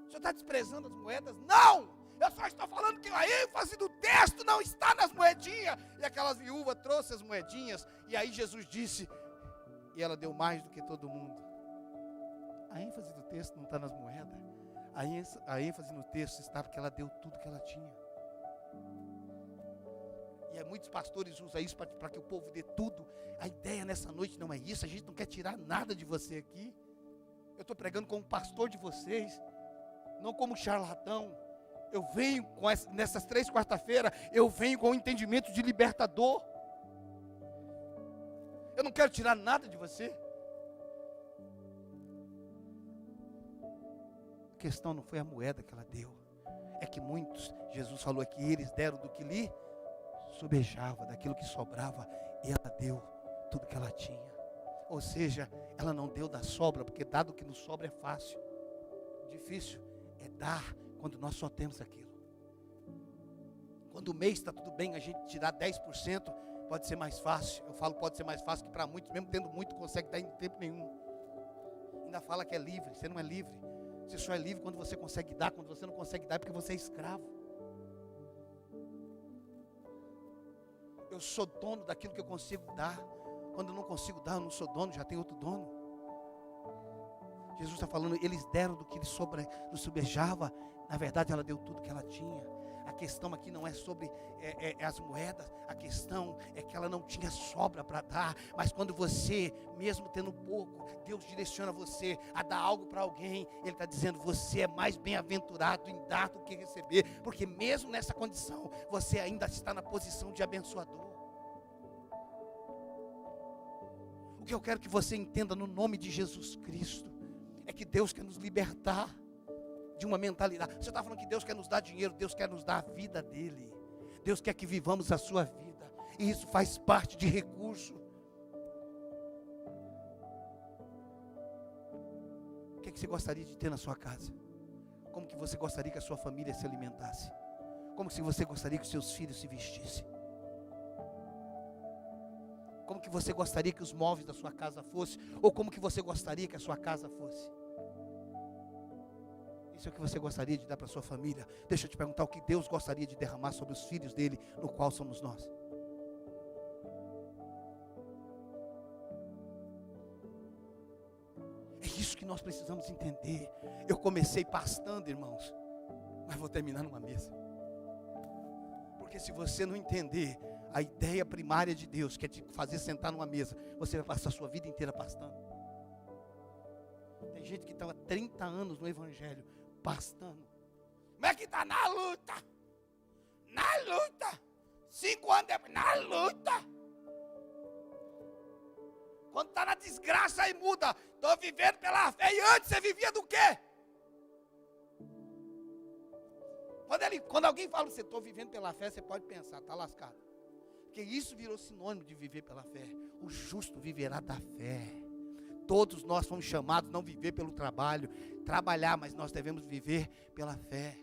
O senhor está desprezando as moedas? Não! Eu só estou falando que a ênfase do texto não está nas moedinhas. E aquela viúva trouxe as moedinhas, e aí Jesus disse, e ela deu mais do que todo mundo. A ênfase do texto não está nas moedas. A ênfase no texto está porque ela deu tudo que ela tinha. E muitos pastores usam isso para que o povo dê tudo. A ideia nessa noite não é isso. A gente não quer tirar nada de você aqui. Eu estou pregando como pastor de vocês, não como charlatão. Eu venho nessas 3 quarta-feiras, eu venho com o entendimento de libertador. Eu não quero tirar nada de você. questão não foi a moeda que ela deu. É que muitos, Jesus falou que eles deram do que lhe sobejava, daquilo que sobrava, e ela deu tudo que ela tinha. Ou seja, ela não deu da sobra, porque dar do que nos sobra é fácil. Difícil é dar quando nós só temos aquilo. Quando o mês está tudo bem, a gente tirar 10%, pode ser mais fácil. Eu falo pode ser mais fácil, que para muitos, mesmo tendo muito, consegue dar em tempo nenhum. Ainda fala que é livre, você não é livre. Você só é livre quando você consegue dar. Quando você não consegue dar é porque você é escravo. Eu sou dono daquilo que eu consigo dar. Quando eu não consigo dar, eu não sou dono, já tem outro dono. Jesus está falando, eles deram do que lhes sobejava. Na verdade, ela deu tudo que ela tinha. A questão aqui não é sobre as moedas. A questão é que ela não tinha sobra para dar. Mas quando você, mesmo tendo pouco, Deus direciona você a dar algo para alguém, Ele está dizendo, você é mais bem-aventurado em dar do que receber. Porque mesmo nessa condição, você ainda está na posição de abençoador. O que eu quero que você entenda no nome de Jesus Cristo é que Deus quer nos libertar de uma mentalidade. Você está falando que Deus quer nos dar dinheiro, Deus quer nos dar a vida dEle. Deus quer que vivamos a sua vida. E isso faz parte de recurso. O que é que você gostaria de ter na sua casa? Como que você gostaria que a sua família se alimentasse? Como que você gostaria que os seus filhos se vestissem? Como que você gostaria que os móveis da sua casa fossem? Ou como que você gostaria que a sua casa fosse? Isso é o que você gostaria de dar para a sua família? Deixa eu te perguntar, o que Deus gostaria de derramar sobre os filhos dele, no qual somos nós? É isso que nós precisamos entender. Eu comecei pastando, irmãos, mas vou terminar numa mesa. Porque se você não entender a ideia primária de Deus, que é te fazer sentar numa mesa, você vai passar a sua vida inteira pastando. Tem gente que está há 30 anos no evangelho, pastando. Como é que está? Na luta. Na luta. 5 anos depois, na luta. Quando está na desgraça aí muda. Estou vivendo pela fé. E antes você vivia do quê? Quando alguém fala você estou vivendo pela fé, você pode pensar, está lascado. Porque isso virou sinônimo de viver pela fé. O justo viverá da fé. Todos nós fomos chamados a não viver pelo trabalho, trabalhar, mas nós devemos viver pela fé.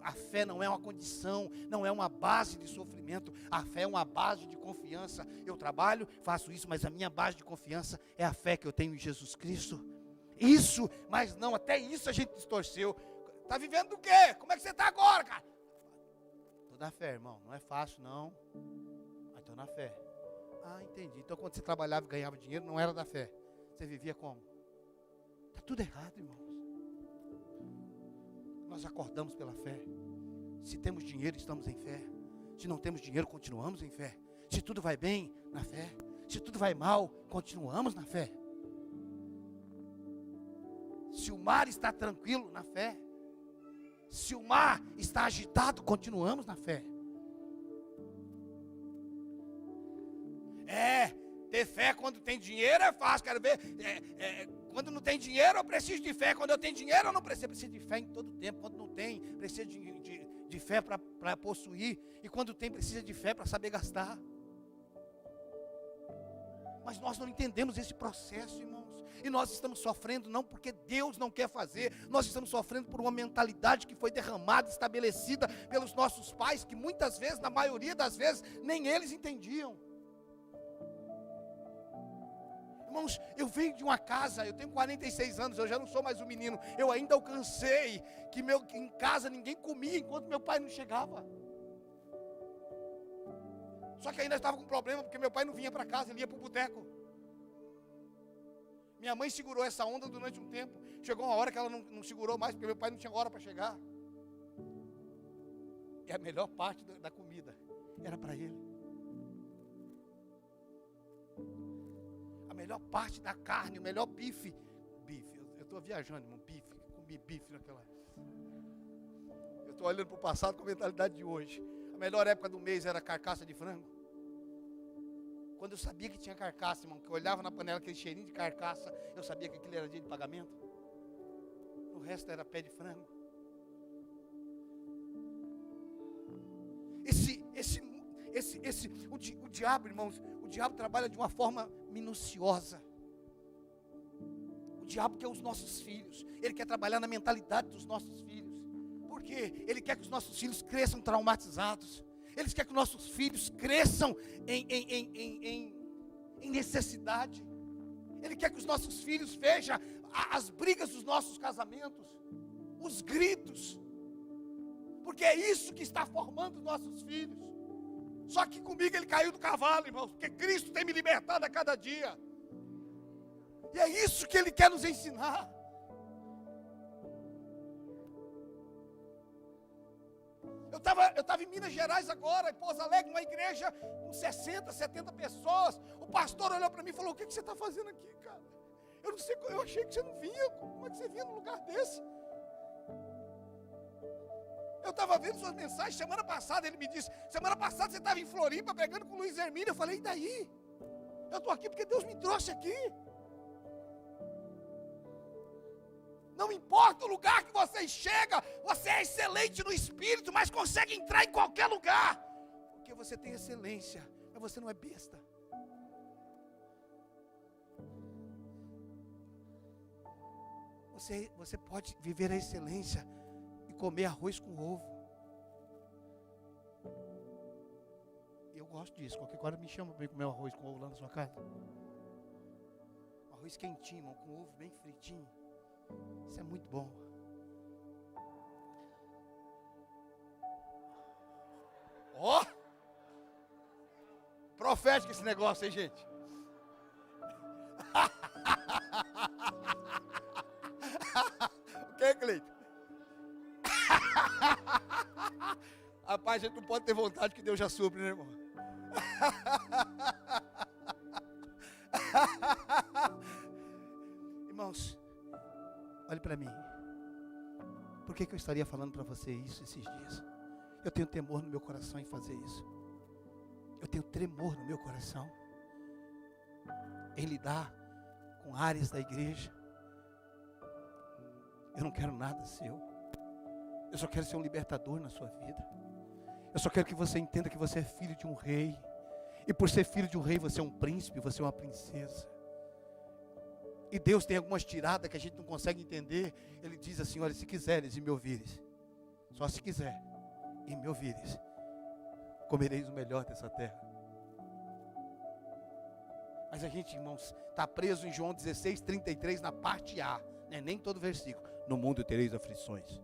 A fé não é uma condição, não é uma base de sofrimento. A fé é uma base de confiança. Eu trabalho, faço isso, mas a minha base de confiança é a fé que eu tenho em Jesus Cristo. Isso, mas não, até isso a gente distorceu. Está vivendo do quê? Como é que você está agora, cara? Estou na fé, irmão, não é fácil não, mas estou na fé. Ah, entendi. Então quando você trabalhava e ganhava dinheiro, não era da fé. Você vivia como? Está tudo errado, irmãos. Nós acordamos pela fé. Se temos dinheiro, estamos em fé. Se não temos dinheiro, continuamos em fé. Se tudo vai bem, na fé. Se tudo vai mal, continuamos na fé. Se o mar está tranquilo, na fé. Se o mar está agitado, continuamos na fé. Ter fé quando tem dinheiro é fácil. Quero ver. Quando não tem dinheiro, eu preciso de fé. Quando eu tenho dinheiro, eu não preciso. Eu preciso de fé em todo tempo. Quando não tem, precisa de fé para possuir. E quando tem, precisa de fé para saber gastar. Mas nós não entendemos esse processo, irmãos. E nós estamos sofrendo não porque Deus não quer fazer. Nós estamos sofrendo por uma mentalidade que foi derramada, estabelecida pelos nossos pais, que muitas vezes, na maioria das vezes, nem eles entendiam. Irmãos, eu venho de uma casa, eu tenho 46 anos, eu já não sou mais um menino. Eu ainda alcancei que em casa ninguém comia enquanto meu pai não chegava. Só que ainda estava com problema, porque meu pai não vinha para casa, ele ia para o boteco. Minha mãe segurou essa onda durante um tempo. Chegou uma hora que ela não segurou mais, porque meu pai não tinha hora para chegar. E a melhor parte da comida era para ele. A melhor parte da carne, o melhor bife. Eu estou viajando, irmão, comi bife naquela época. Eu estou olhando para o passado com a mentalidade de hoje. A melhor época do mês era carcaça de frango. Quando eu sabia que tinha carcaça, irmão, que eu olhava na panela aquele cheirinho de carcaça, eu sabia que aquilo era dia de pagamento. O resto era pé de frango. O diabo, irmãos, o diabo trabalha de uma forma minuciosa. O diabo quer os nossos filhos. Ele quer trabalhar na mentalidade dos nossos filhos. Por quê? Ele quer que os nossos filhos cresçam traumatizados. Ele quer que os nossos filhos cresçam em necessidade. Ele quer que os nossos filhos vejam as brigas dos nossos casamentos, os gritos. Porque é isso que está formando os nossos filhos. Só que comigo ele caiu do cavalo, irmãos, porque Cristo tem me libertado a cada dia. E é isso que ele quer nos ensinar. Eu estava em Minas Gerais agora, em Pouso Alegre, uma igreja com 60, 70 pessoas. O pastor olhou para mim e falou: o que você está fazendo aqui, cara? Eu não sei, eu achei que você não vinha. Como é que você vinha num lugar desse? Eu estava vendo suas mensagens semana passada. Ele me disse: semana passada você estava em Floripa pregando com o Luiz Hermínio. Eu falei: e daí? Eu estou aqui porque Deus me trouxe aqui. Não importa o lugar que você chega, você é excelente no espírito, mas consegue entrar em qualquer lugar, porque você tem excelência, mas você não é besta. Você pode viver a excelência e comer arroz com ovo. Eu gosto disso. Qualquer coisa me chama para comer arroz com ovo lá na sua casa. Arroz quentinho, irmão, com ovo bem fritinho. Isso é muito bom. Ó! Profético esse negócio aí, gente. O que, Cleito? Rapaz, a gente não pode ter vontade que Deus já supre, né, irmão? Irmãos, olhe para mim. Por que eu estaria falando para você isso esses dias? Eu tenho temor no meu coração em fazer isso. Eu tenho tremor no meu coração em lidar com áreas da igreja. Eu não quero nada seu. Eu só quero ser um libertador na sua vida. Eu só quero que você entenda que você é filho de um rei. E por ser filho de um rei, você é um príncipe, você é uma princesa. E Deus tem algumas tiradas que a gente não consegue entender. Ele diz assim: olha, se quiseres e me ouvires, só se quiser e me ouvires, comereis o melhor dessa terra. Mas a gente, irmãos, está preso em João 16, 33, na parte A, né? Nem todo versículo. No mundo tereis aflições.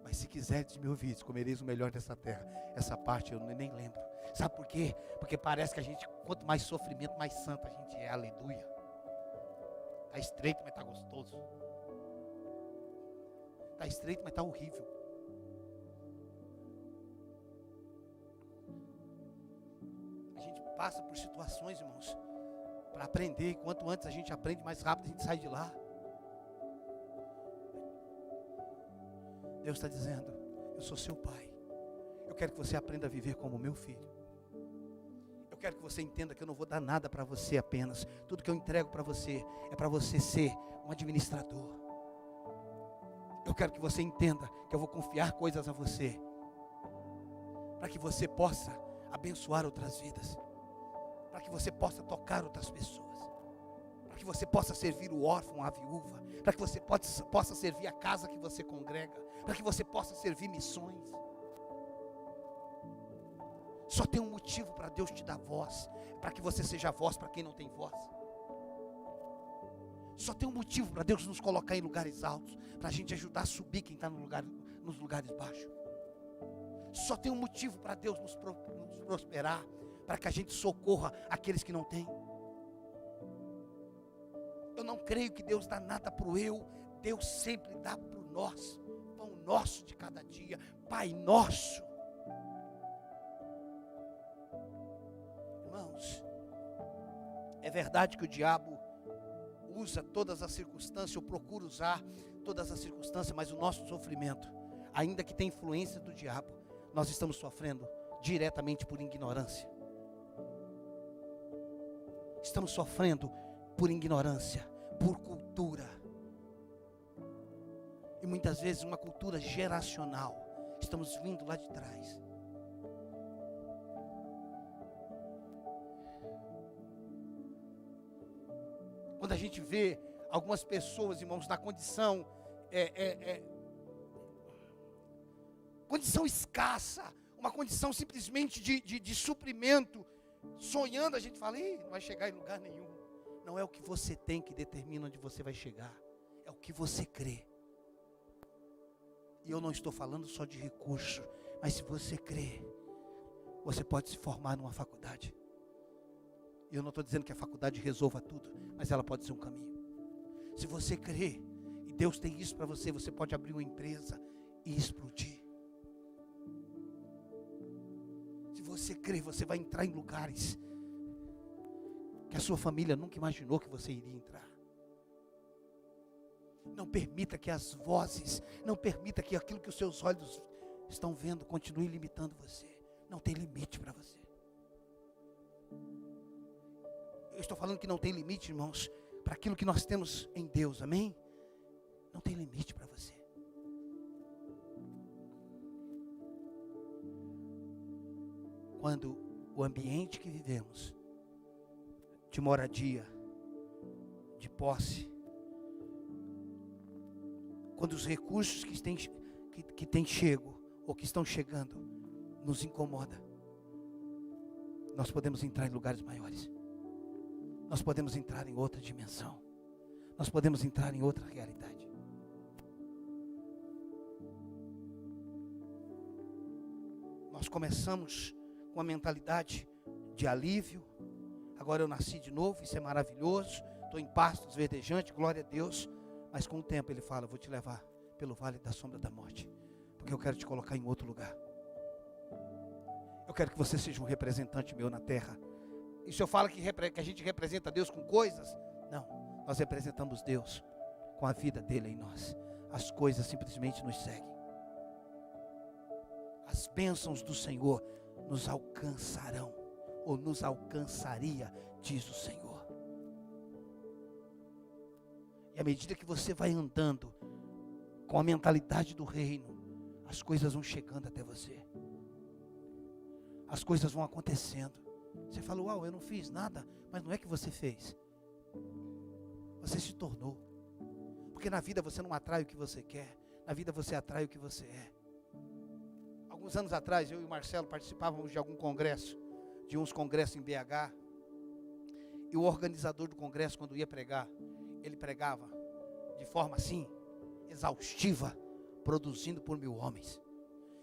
Mas se quiseres me ouvires, comereis o melhor dessa terra. Essa parte eu nem lembro. Sabe por quê? Porque parece que a gente, quanto mais sofrimento, mais santo a gente é. Aleluia. Está estreito, mas está gostoso. Está estreito, mas está horrível. A gente passa por situações, irmãos, para aprender. Quanto antes a gente aprende, mais rápido a gente sai de lá. Deus está dizendo: eu sou seu pai. Eu quero que você aprenda a viver como meu filho. Eu quero que você entenda que eu não vou dar nada para você apenas. Tudo que eu entrego para você é para você ser um administrador. Eu quero que você entenda que eu vou confiar coisas a você, para que você possa abençoar outras vidas, para que você possa tocar outras pessoas, para que você possa servir o órfão, a viúva, para que você possa servir a casa que você congrega, para que você possa servir missões. Só tem um motivo para Deus te dar voz, para que você seja voz para quem não tem voz. Só tem um motivo para Deus nos colocar em lugares altos, para a gente ajudar a subir quem está nos lugares baixos. Só tem um motivo para Deus nos prosperar, para que a gente socorra aqueles que não têm. Eu não creio que Deus dá nada para o eu. Deus sempre dá para o nosso, pão nosso de cada dia, Pai nosso. Irmãos, é verdade que o diabo usa todas as circunstâncias, ou procura usar todas as circunstâncias, mas o nosso sofrimento, ainda que tenha influência do diabo, nós estamos sofrendo diretamente por ignorância. Estamos sofrendo por ignorância, por cultura. E muitas vezes uma cultura geracional. Estamos vindo lá de trás. Quando a gente vê algumas pessoas, irmãos, na condição condição escassa, uma condição simplesmente de suprimento, sonhando, a gente fala, não vai chegar em lugar nenhum. Não é o que você tem que determina onde você vai chegar, é o que você crê. E eu não estou falando só de recurso, mas se você crê, você pode se formar numa faculdade. E eu não estou dizendo que a faculdade resolva tudo, mas ela pode ser um caminho. Se você crê, e Deus tem isso para você, você pode abrir uma empresa e explodir. Se você crê, você vai entrar em lugares que a sua família nunca imaginou que você iria entrar. Não permita que as vozes, não permita que aquilo que os seus olhos estão vendo continue limitando você. Não tem limite para você. Eu estou falando que não tem limite, irmãos, para aquilo que nós temos em Deus, amém? Não tem limite para você. Quando o ambiente que vivemos, de moradia, de posse, quando os recursos que têm chego, ou que estão chegando, nos incomoda, nós podemos entrar em lugares maiores. Nós podemos entrar em outra dimensão. Nós podemos entrar em outra realidade. Nós começamos com a mentalidade de alívio. Agora eu nasci de novo, isso é maravilhoso. Estou em pastos verdejantes, glória a Deus. Mas com o tempo ele fala, vou te levar pelo vale da sombra da morte. Porque eu quero te colocar em outro lugar. Eu quero que você seja um representante meu na terra. E se eu falo que a gente representa Deus com coisas, não, nós representamos Deus com a vida dele em nós. As coisas simplesmente nos seguem. As bênçãos do Senhor nos alcançarão, ou nos alcançaria, diz o Senhor. E à medida que você vai andando com a mentalidade do reino, as coisas vão chegando até você. As coisas vão acontecendo. Você fala, uau, eu não fiz nada. Mas não é que você fez. Você se tornou. Porque na vida você não atrai o que você quer. Na vida você atrai o que você é. Alguns anos atrás, eu e o Marcelo participávamos de algum congresso. De uns congressos em BH. E o organizador do congresso, quando ia pregar, ele pregava de forma assim, exaustiva, produzindo por 1000 homens.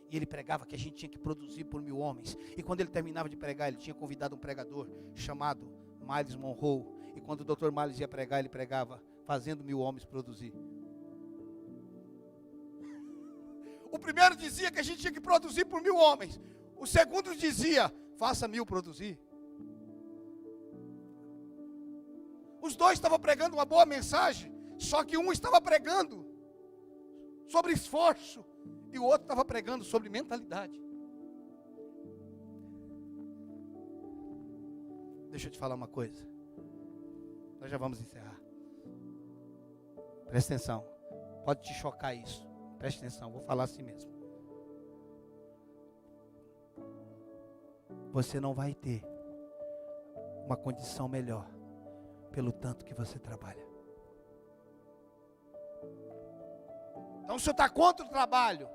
E ele pregava que a gente tinha que produzir por 1000 homens. E quando ele terminava de pregar, ele tinha convidado um pregador chamado Miles Monroe. E quando o Dr. Miles ia pregar, ele pregava fazendo 1000 homens produzir. O primeiro dizia que a gente tinha que produzir por 1000 homens. O segundo dizia, faça 1000 produzir. Os dois estavam pregando uma boa mensagem. Só que um estava pregando sobre esforço. E o outro estava pregando sobre mentalidade. Deixa eu te falar uma coisa. Nós já vamos encerrar. Presta atenção. Pode te chocar isso. Presta atenção, vou falar assim mesmo. Você não vai ter uma condição melhor pelo tanto que você trabalha. Então, se você está contra o trabalho,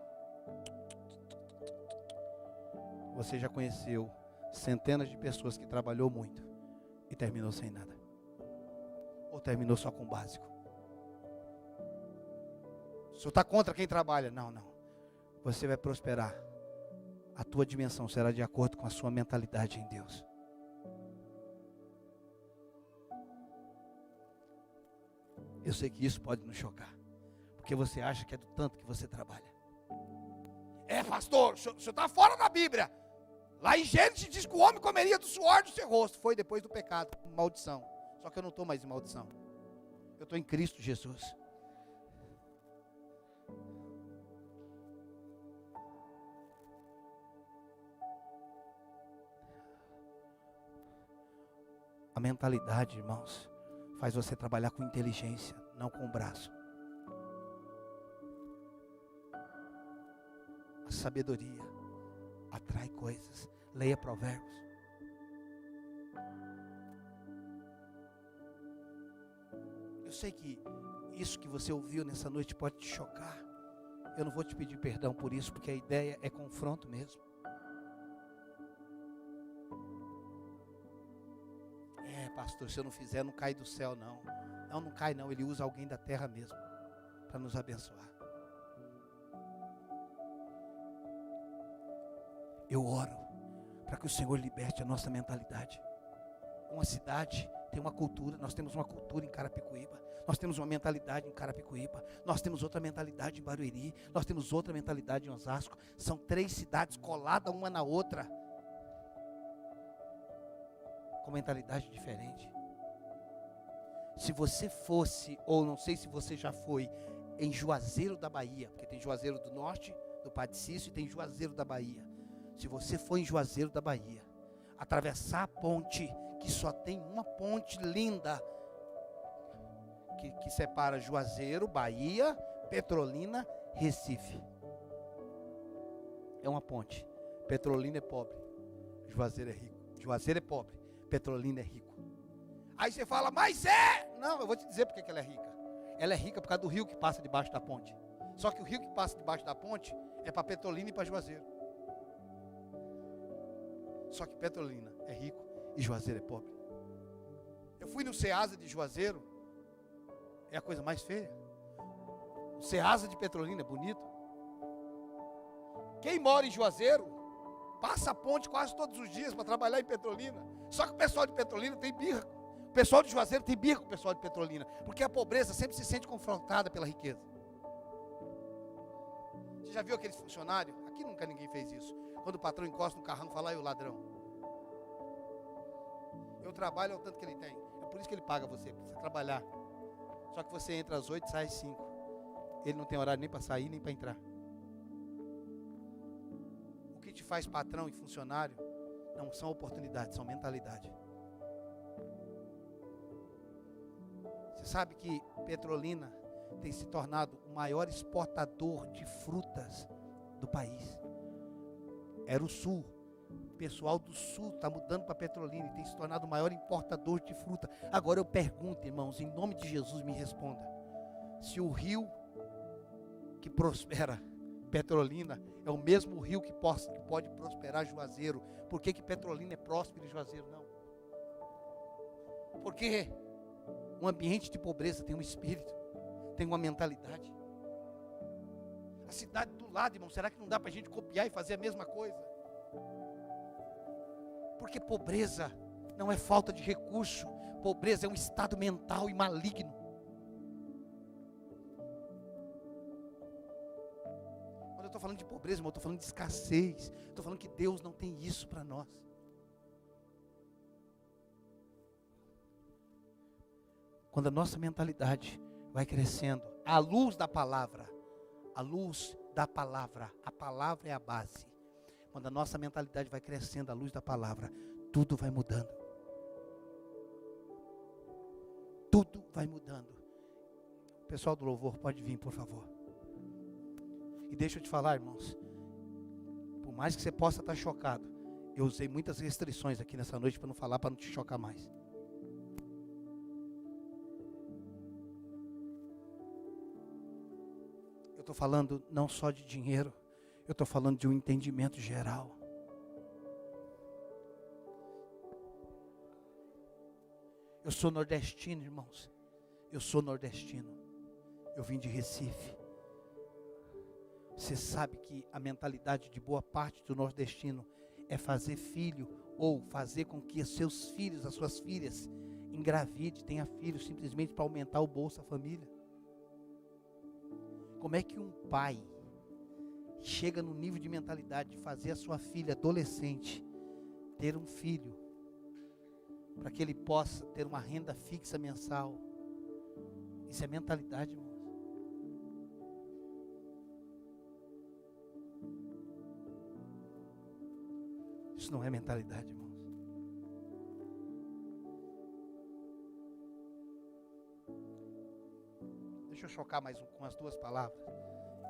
você já conheceu centenas de pessoas que trabalhou muito e terminou sem nada. Ou terminou só com o básico. Se você está contra quem trabalha, não. Você vai prosperar. A tua dimensão será de acordo com a sua mentalidade em Deus. Eu sei que isso pode nos chocar. Porque você acha que é do tanto que você trabalha. Pastor, o senhor está fora da Bíblia. Lá em Gênesis diz que o homem comeria do suor do seu rosto. Foi depois do pecado, maldição. Só que eu não estou mais em maldição. Eu estou em Cristo Jesus. A mentalidade, irmãos, faz você trabalhar com inteligência, não com o braço. sabedoria atrai coisas. Leia Provérbios. Eu sei que isso que você ouviu nessa noite pode te chocar. Eu não vou te pedir perdão por isso, porque a ideia é confronto mesmo. Pastor, se eu não fizer, não cai do céu, não. Não cai não, Ele usa alguém da terra mesmo, para nos abençoar. Eu oro, para que o Senhor liberte a nossa mentalidade. Uma cidade tem uma cultura, nós temos uma cultura em Carapicuíba, nós temos uma mentalidade em Carapicuíba, nós temos outra mentalidade em Barueri, nós temos outra mentalidade em Osasco. São 3 cidades coladas uma na outra, com mentalidade diferente. Se você fosse, ou não sei se você já foi, em Juazeiro da Bahia, porque tem Juazeiro do Norte, do Padre Cício, e tem Juazeiro da Bahia. Se você for em Juazeiro da Bahia, atravessar a ponte, que só tem uma ponte linda, que separa Juazeiro, Bahia, Petrolina, Recife. É uma ponte. Petrolina é pobre, Juazeiro é rico. Juazeiro é pobre, Petrolina é rico. Aí você fala, mas é! Não, eu vou te dizer porque que ela é rica. Ela é rica por causa do rio que passa debaixo da ponte. Só que o rio que passa debaixo da ponte é para Petrolina e para Juazeiro. Só que Petrolina é rico e Juazeiro é pobre. Eu fui no Ceasa de Juazeiro, é a coisa mais feia. O Ceasa de Petrolina é bonito. Quem mora em Juazeiro passa a ponte quase todos os dias para trabalhar em Petrolina. Só que o pessoal de Petrolina tem birra. O pessoal de Juazeiro tem birra com o pessoal de Petrolina, porque a pobreza sempre se sente confrontada pela riqueza. Você já viu aqueles funcionários? Aqui nunca ninguém fez isso. Quando o patrão encosta no carrão, fala, aí o ladrão. Eu trabalho ao tanto que ele tem. É por isso que ele paga você, para você trabalhar. Só que você entra às 8 e sai às 5. Ele não tem horário nem para sair, nem para entrar. O que te faz patrão e funcionário não são oportunidades, são mentalidade. Você sabe que Petrolina tem se tornado o maior exportador de frutas do país. Era o sul. O pessoal do sul está mudando para Petrolina e tem se tornado o maior importador de fruta. Agora eu pergunto, irmãos, em nome de Jesus me responda. Se o rio que prospera Petrolina é o mesmo rio que pode prosperar Juazeiro, por que Petrolina é próspero e Juazeiro não? Porque um ambiente de pobreza tem um espírito, tem uma mentalidade. A cidade do lado, irmão, será que não dá para a gente copiar e fazer a mesma coisa? Porque pobreza não é falta de recurso, pobreza é um estado mental e maligno. Quando eu estou falando de pobreza, irmão, eu estou falando de escassez, estou falando que Deus não tem isso para nós. Quando a nossa mentalidade vai crescendo, à luz da palavra, a palavra é a base. Quando a nossa mentalidade vai crescendo à luz da palavra, tudo vai mudando. Tudo vai mudando. O pessoal do louvor pode vir, por favor. E deixa eu te falar, irmãos, por mais que você possa estar chocado, eu usei muitas restrições aqui nessa noite para não falar, para não te chocar mais. Eu estou falando não só de dinheiro, eu estou falando de um entendimento geral. Eu sou nordestino, irmãos. Eu sou nordestino. Eu vim de Recife. Você sabe que a mentalidade de boa parte do nordestino é fazer filho, ou fazer com que os seus filhos, as suas filhas, engravide, tenha filhos, simplesmente para aumentar o Bolsa Família. Como é que um pai chega no nível de mentalidade de fazer a sua filha adolescente ter um filho, para que ele possa ter uma renda fixa mensal? Isso é mentalidade, irmãos. Isso não é mentalidade, irmãos. Deixa eu chocar mais com as duas palavras.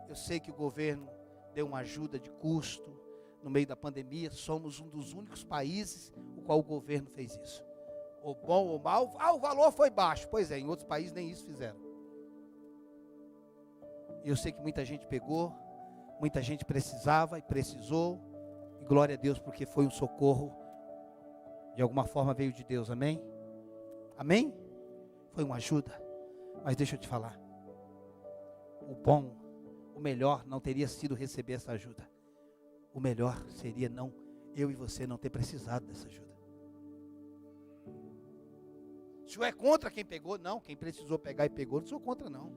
Eu sei que o governo deu uma ajuda de custo no meio da pandemia. Somos um dos únicos países o qual o governo fez isso. Ou bom ou mal, o valor foi baixo. Pois é, em outros países nem isso fizeram. E eu sei que muita gente pegou, muita gente precisava e precisou. E glória a Deus, porque foi um socorro, de alguma forma veio de Deus, amém? Amém? Foi uma ajuda. Mas deixa eu te falar, o bom, o melhor não teria sido receber essa ajuda. O melhor seria não, eu e você não ter precisado dessa ajuda. O senhor é contra quem pegou? Não, quem precisou pegar e pegou, não sou contra não.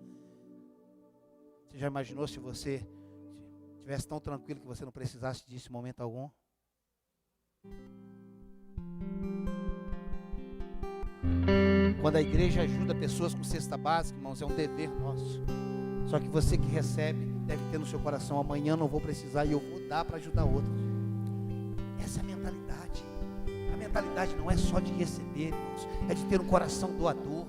Você já imaginou se você estivesse tão tranquilo que você não precisasse disso em momento algum? Quando a igreja ajuda pessoas com cesta básica, irmãos, é um dever nosso. Só que você que recebe, deve ter no seu coração, amanhã não vou precisar e eu vou dar para ajudar outros. Essa é a mentalidade. A mentalidade não é só de receber, irmãos, é de ter um coração doador.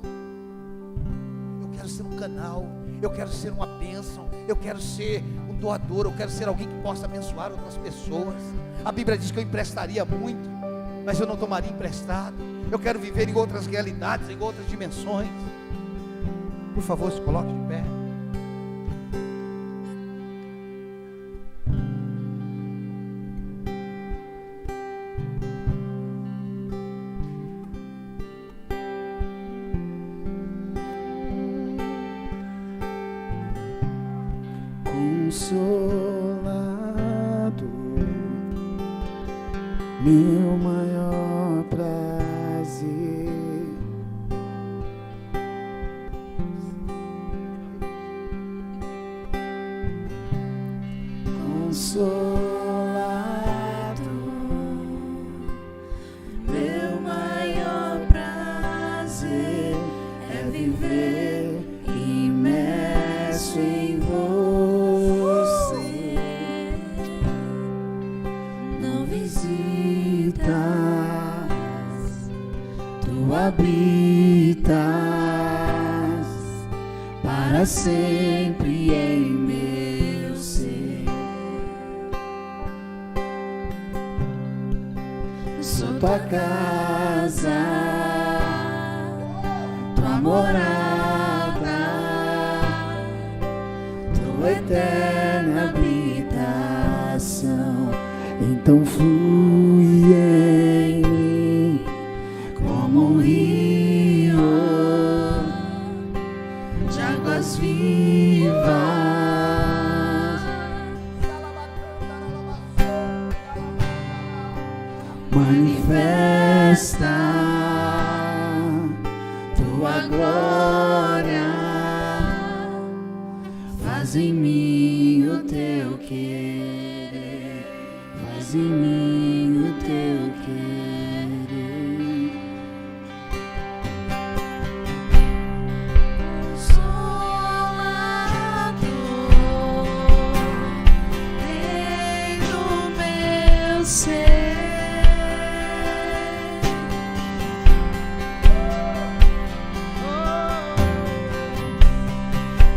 Eu quero ser um canal, eu quero ser uma bênção, eu quero ser um doador, eu quero ser alguém que possa abençoar outras pessoas. A Bíblia diz que eu emprestaria muito, mas eu não tomaria emprestado. Eu quero viver em outras realidades, em outras dimensões. Por favor, se coloque de pé. Consolado, meu maior prazer, consolado, meu maior prazer é viver imerso em você. Não visitas, tu habitas para sempre em meu ser. Sou tua casa, tua morada, tua eterna habitação. Então flui em mim como um rio de águas vivas. Manifesta tua glória, faz em mim o teu querer, faz em mim o teu querer. Consolado em o meu ser.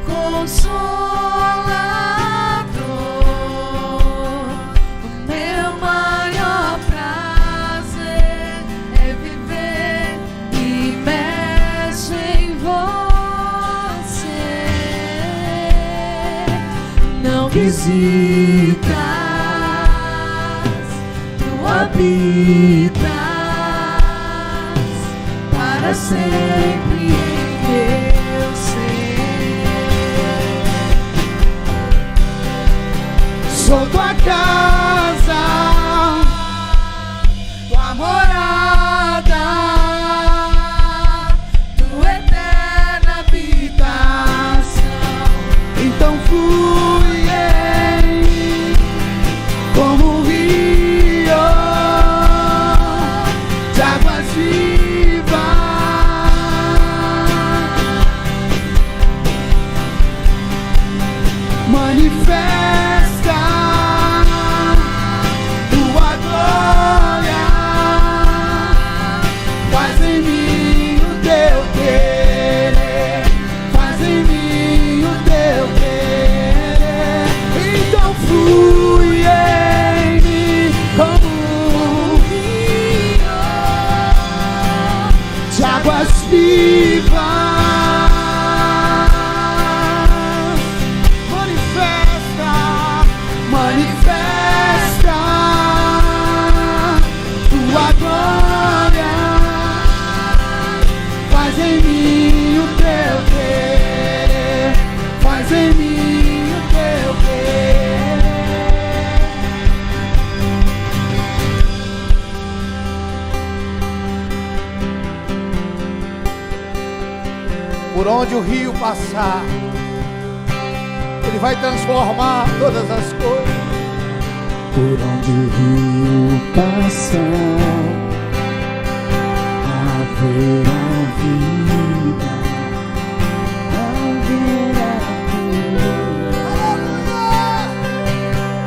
Consolado, o meu maior prazer é viver imerso em você. Não visitas, tu habitas para sempre em meu ser. Sou tua casa, tua morada, tua eterna habitação. Então flui em mim como um rio de águas vivas. Manifesta tua glória, faz em mim o teu querer, faz em mim o teu querer. Por onde o rio passar, Ele vai transformar todas as coisas. Por onde o rio passar, haverá vida, haverá cura.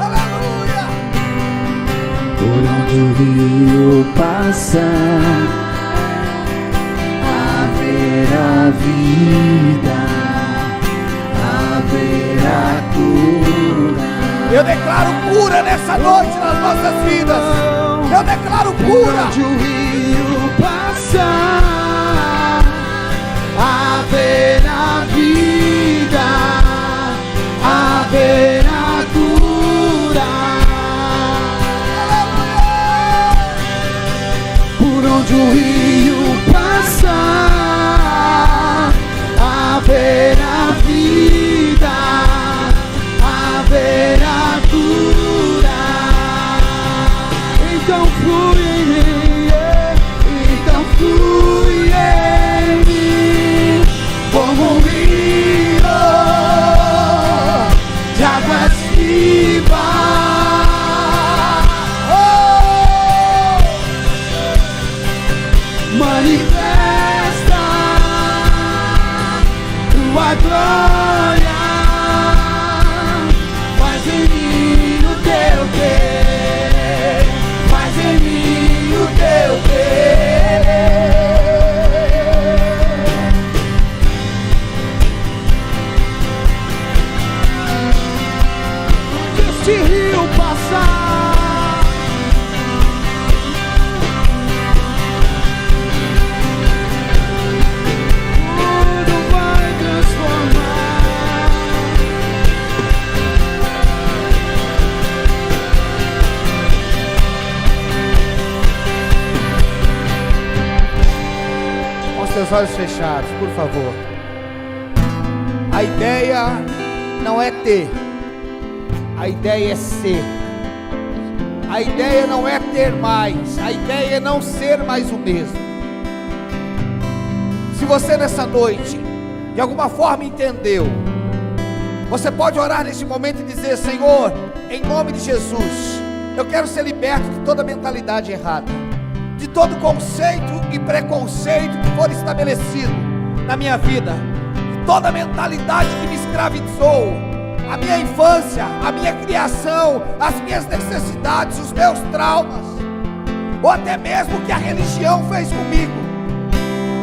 Aleluia! Por onde o rio passar, haverá vida, haverá cura. Eu declaro cura nessa noite nas nossas vidas. Eu declaro cura. Onde o rio passar, haverá vida, haverá cura. Por onde o rio passar, haverá vida, haverá cura. Então flui em mim, então flui em mim, como um rio de águas vivas. Manifesta tua glória. Faz em mim o teu querer, faz em mim o teu querer. Que este rio passar, tudo vai transformar. Com os teus olhos fechados, por favor. A ideia não é ter, a ideia é ser. A ideia não é ter mais, a ideia é não ser mais o mesmo. Se você nessa noite, de alguma forma entendeu, você pode orar neste momento e dizer: Senhor, em nome de Jesus, eu quero ser liberto de toda mentalidade errada, de todo conceito e preconceito que for estabelecido na minha vida, de toda mentalidade que me escravizou, a minha infância, a minha criação, as minhas necessidades, os meus traumas, ou até mesmo o que a religião fez comigo,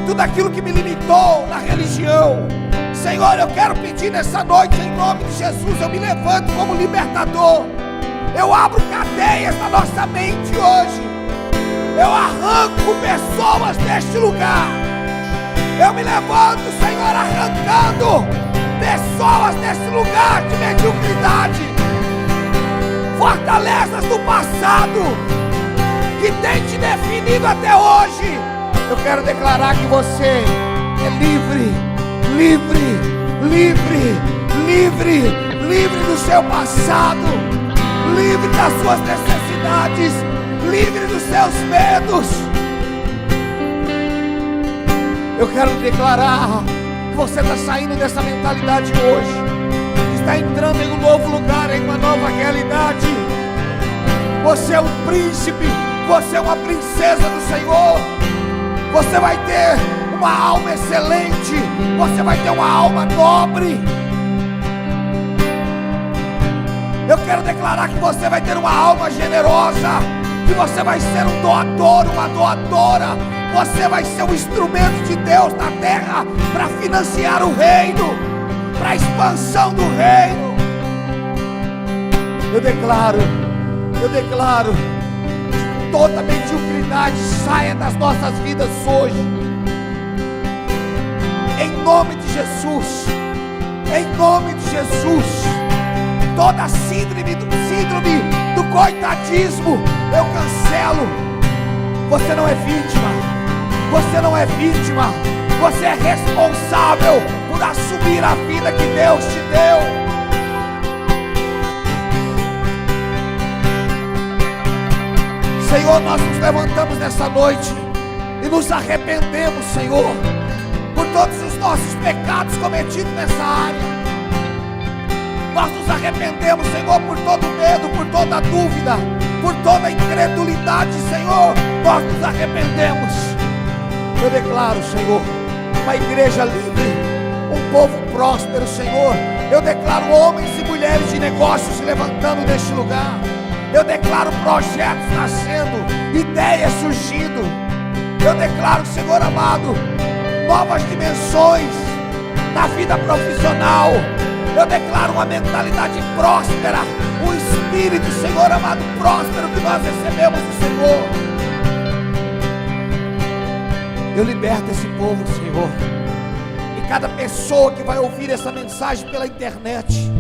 tudo aquilo que me limitou na religião. Senhor, eu quero pedir nessa noite, em nome de Jesus, eu me levanto como libertador, eu abro cadeias na nossa mente hoje, eu arranco pessoas deste lugar, eu me levanto, Senhor, arrancando pessoas desse lugar de mediocridade, fortalezas do passado que tem te definido até hoje. Eu quero declarar que você é livre, livre, livre, livre, livre do seu passado, livre das suas necessidades, livre dos seus medos. Eu quero declarar que você está saindo dessa mentalidade hoje, está entrando em um novo lugar, em uma nova realidade. Você é um príncipe, você é uma princesa do Senhor. Você vai ter uma alma excelente, você vai ter uma alma nobre. Eu quero declarar que você vai ter uma alma generosa, que você vai ser um doador, uma doadora. Você vai ser um instrumento de Deus na terra para financiar o reino, para a expansão do reino. Eu declaro que toda mediocridade saia das nossas vidas hoje, em nome de Jesus, em nome de Jesus. Toda síndrome do coitadismo eu cancelo. Você não é vítima, você não é vítima, você é responsável por assumir a vida que Deus te deu. Senhor, nós nos levantamos nessa noite e nos arrependemos, Senhor, por todos os nossos pecados cometidos nessa área. Nós nos arrependemos, Senhor, por todo medo, por toda dúvida, por toda incredulidade, Senhor. Nós nos arrependemos. Eu declaro, Senhor, uma igreja livre, um povo próspero, Senhor. Eu declaro homens e mulheres de negócios se levantando neste lugar. Eu declaro projetos nascendo, ideias surgindo. Eu declaro, Senhor amado, novas dimensões na vida profissional. Eu declaro uma mentalidade próspera, um espírito, Senhor amado, próspero que nós recebemos do Senhor. Eu liberto esse povo, Senhor. E cada pessoa que vai ouvir essa mensagem pela internet,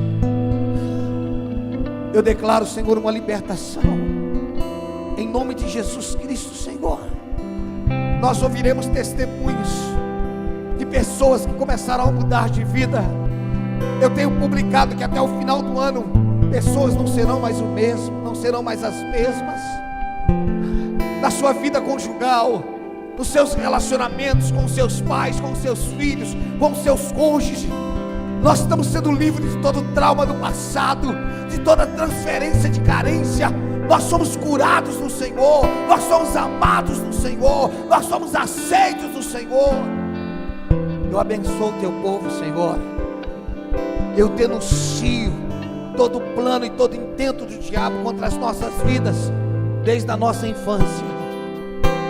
eu declaro, Senhor, uma libertação. Em nome de Jesus Cristo, Senhor. Nós ouviremos testemunhos de pessoas que começaram a mudar de vida. Eu tenho publicado que até o final do ano, pessoas não serão mais o mesmo, não serão mais as mesmas. Na sua vida conjugal, nos seus relacionamentos com seus pais, com seus filhos, com seus cônjuges, nós estamos sendo livres de todo trauma do passado, de toda transferência de carência. Nós somos curados no Senhor, nós somos amados no Senhor, nós somos aceitos no Senhor. Eu abençoo o teu povo, Senhor. Eu denuncio todo plano e todo intento do diabo contra as nossas vidas, desde a nossa infância.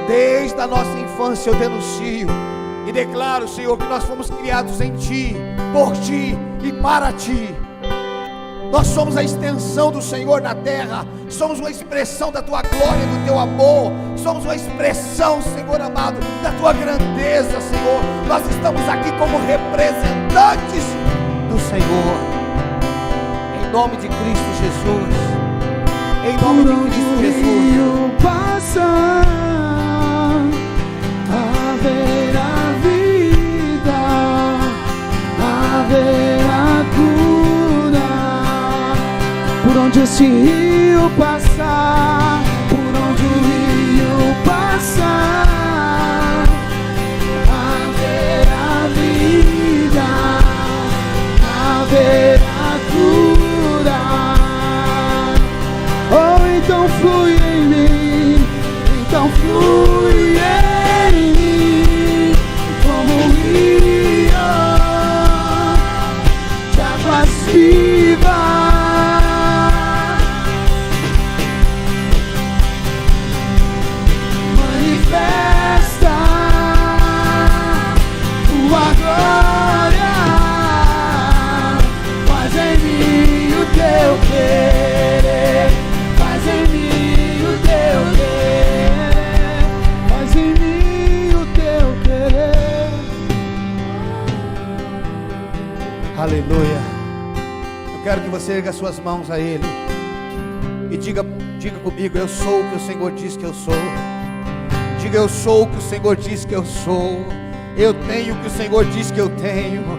Desde a nossa infância eu denuncio e declaro, Senhor, que nós fomos criados em Ti, por Ti e para Ti. Nós somos a extensão do Senhor na terra. Somos uma expressão da Tua glória, do Teu amor. Somos uma expressão, Senhor amado, da Tua grandeza, Senhor. Nós estamos aqui como representantes do Senhor. Em nome de Cristo Jesus. Em nome de Cristo Jesus. Passar, haverá vida, haverá cura. Por onde esse rio passar, por onde o rio passar, haverá vida, haverá cura. Oh, então flui em mim, então flui em mim, como um rio de águas vivas. Manifesta tua glória, faz em mim o teu querer, faz em mim o teu querer, faz em mim o teu querer. Aleluia. Eu quero que você erga suas mãos a Ele e diga comigo: eu sou o que o Senhor diz que eu sou. Diga: eu sou o que o Senhor diz que eu sou. Eu tenho o que o Senhor diz que eu tenho.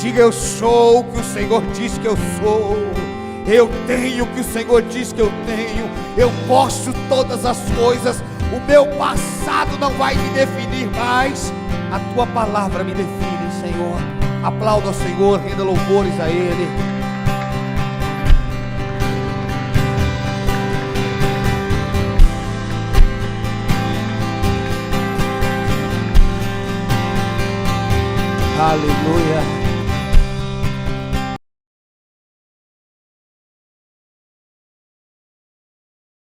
Diga: eu sou o que o Senhor diz que eu sou. Eu tenho o que o Senhor diz que eu tenho. Eu posso todas as coisas. O meu passado não vai me definir mais. A Tua palavra me define, Senhor. Aplauda ao Senhor, renda louvores a Ele. Aleluia.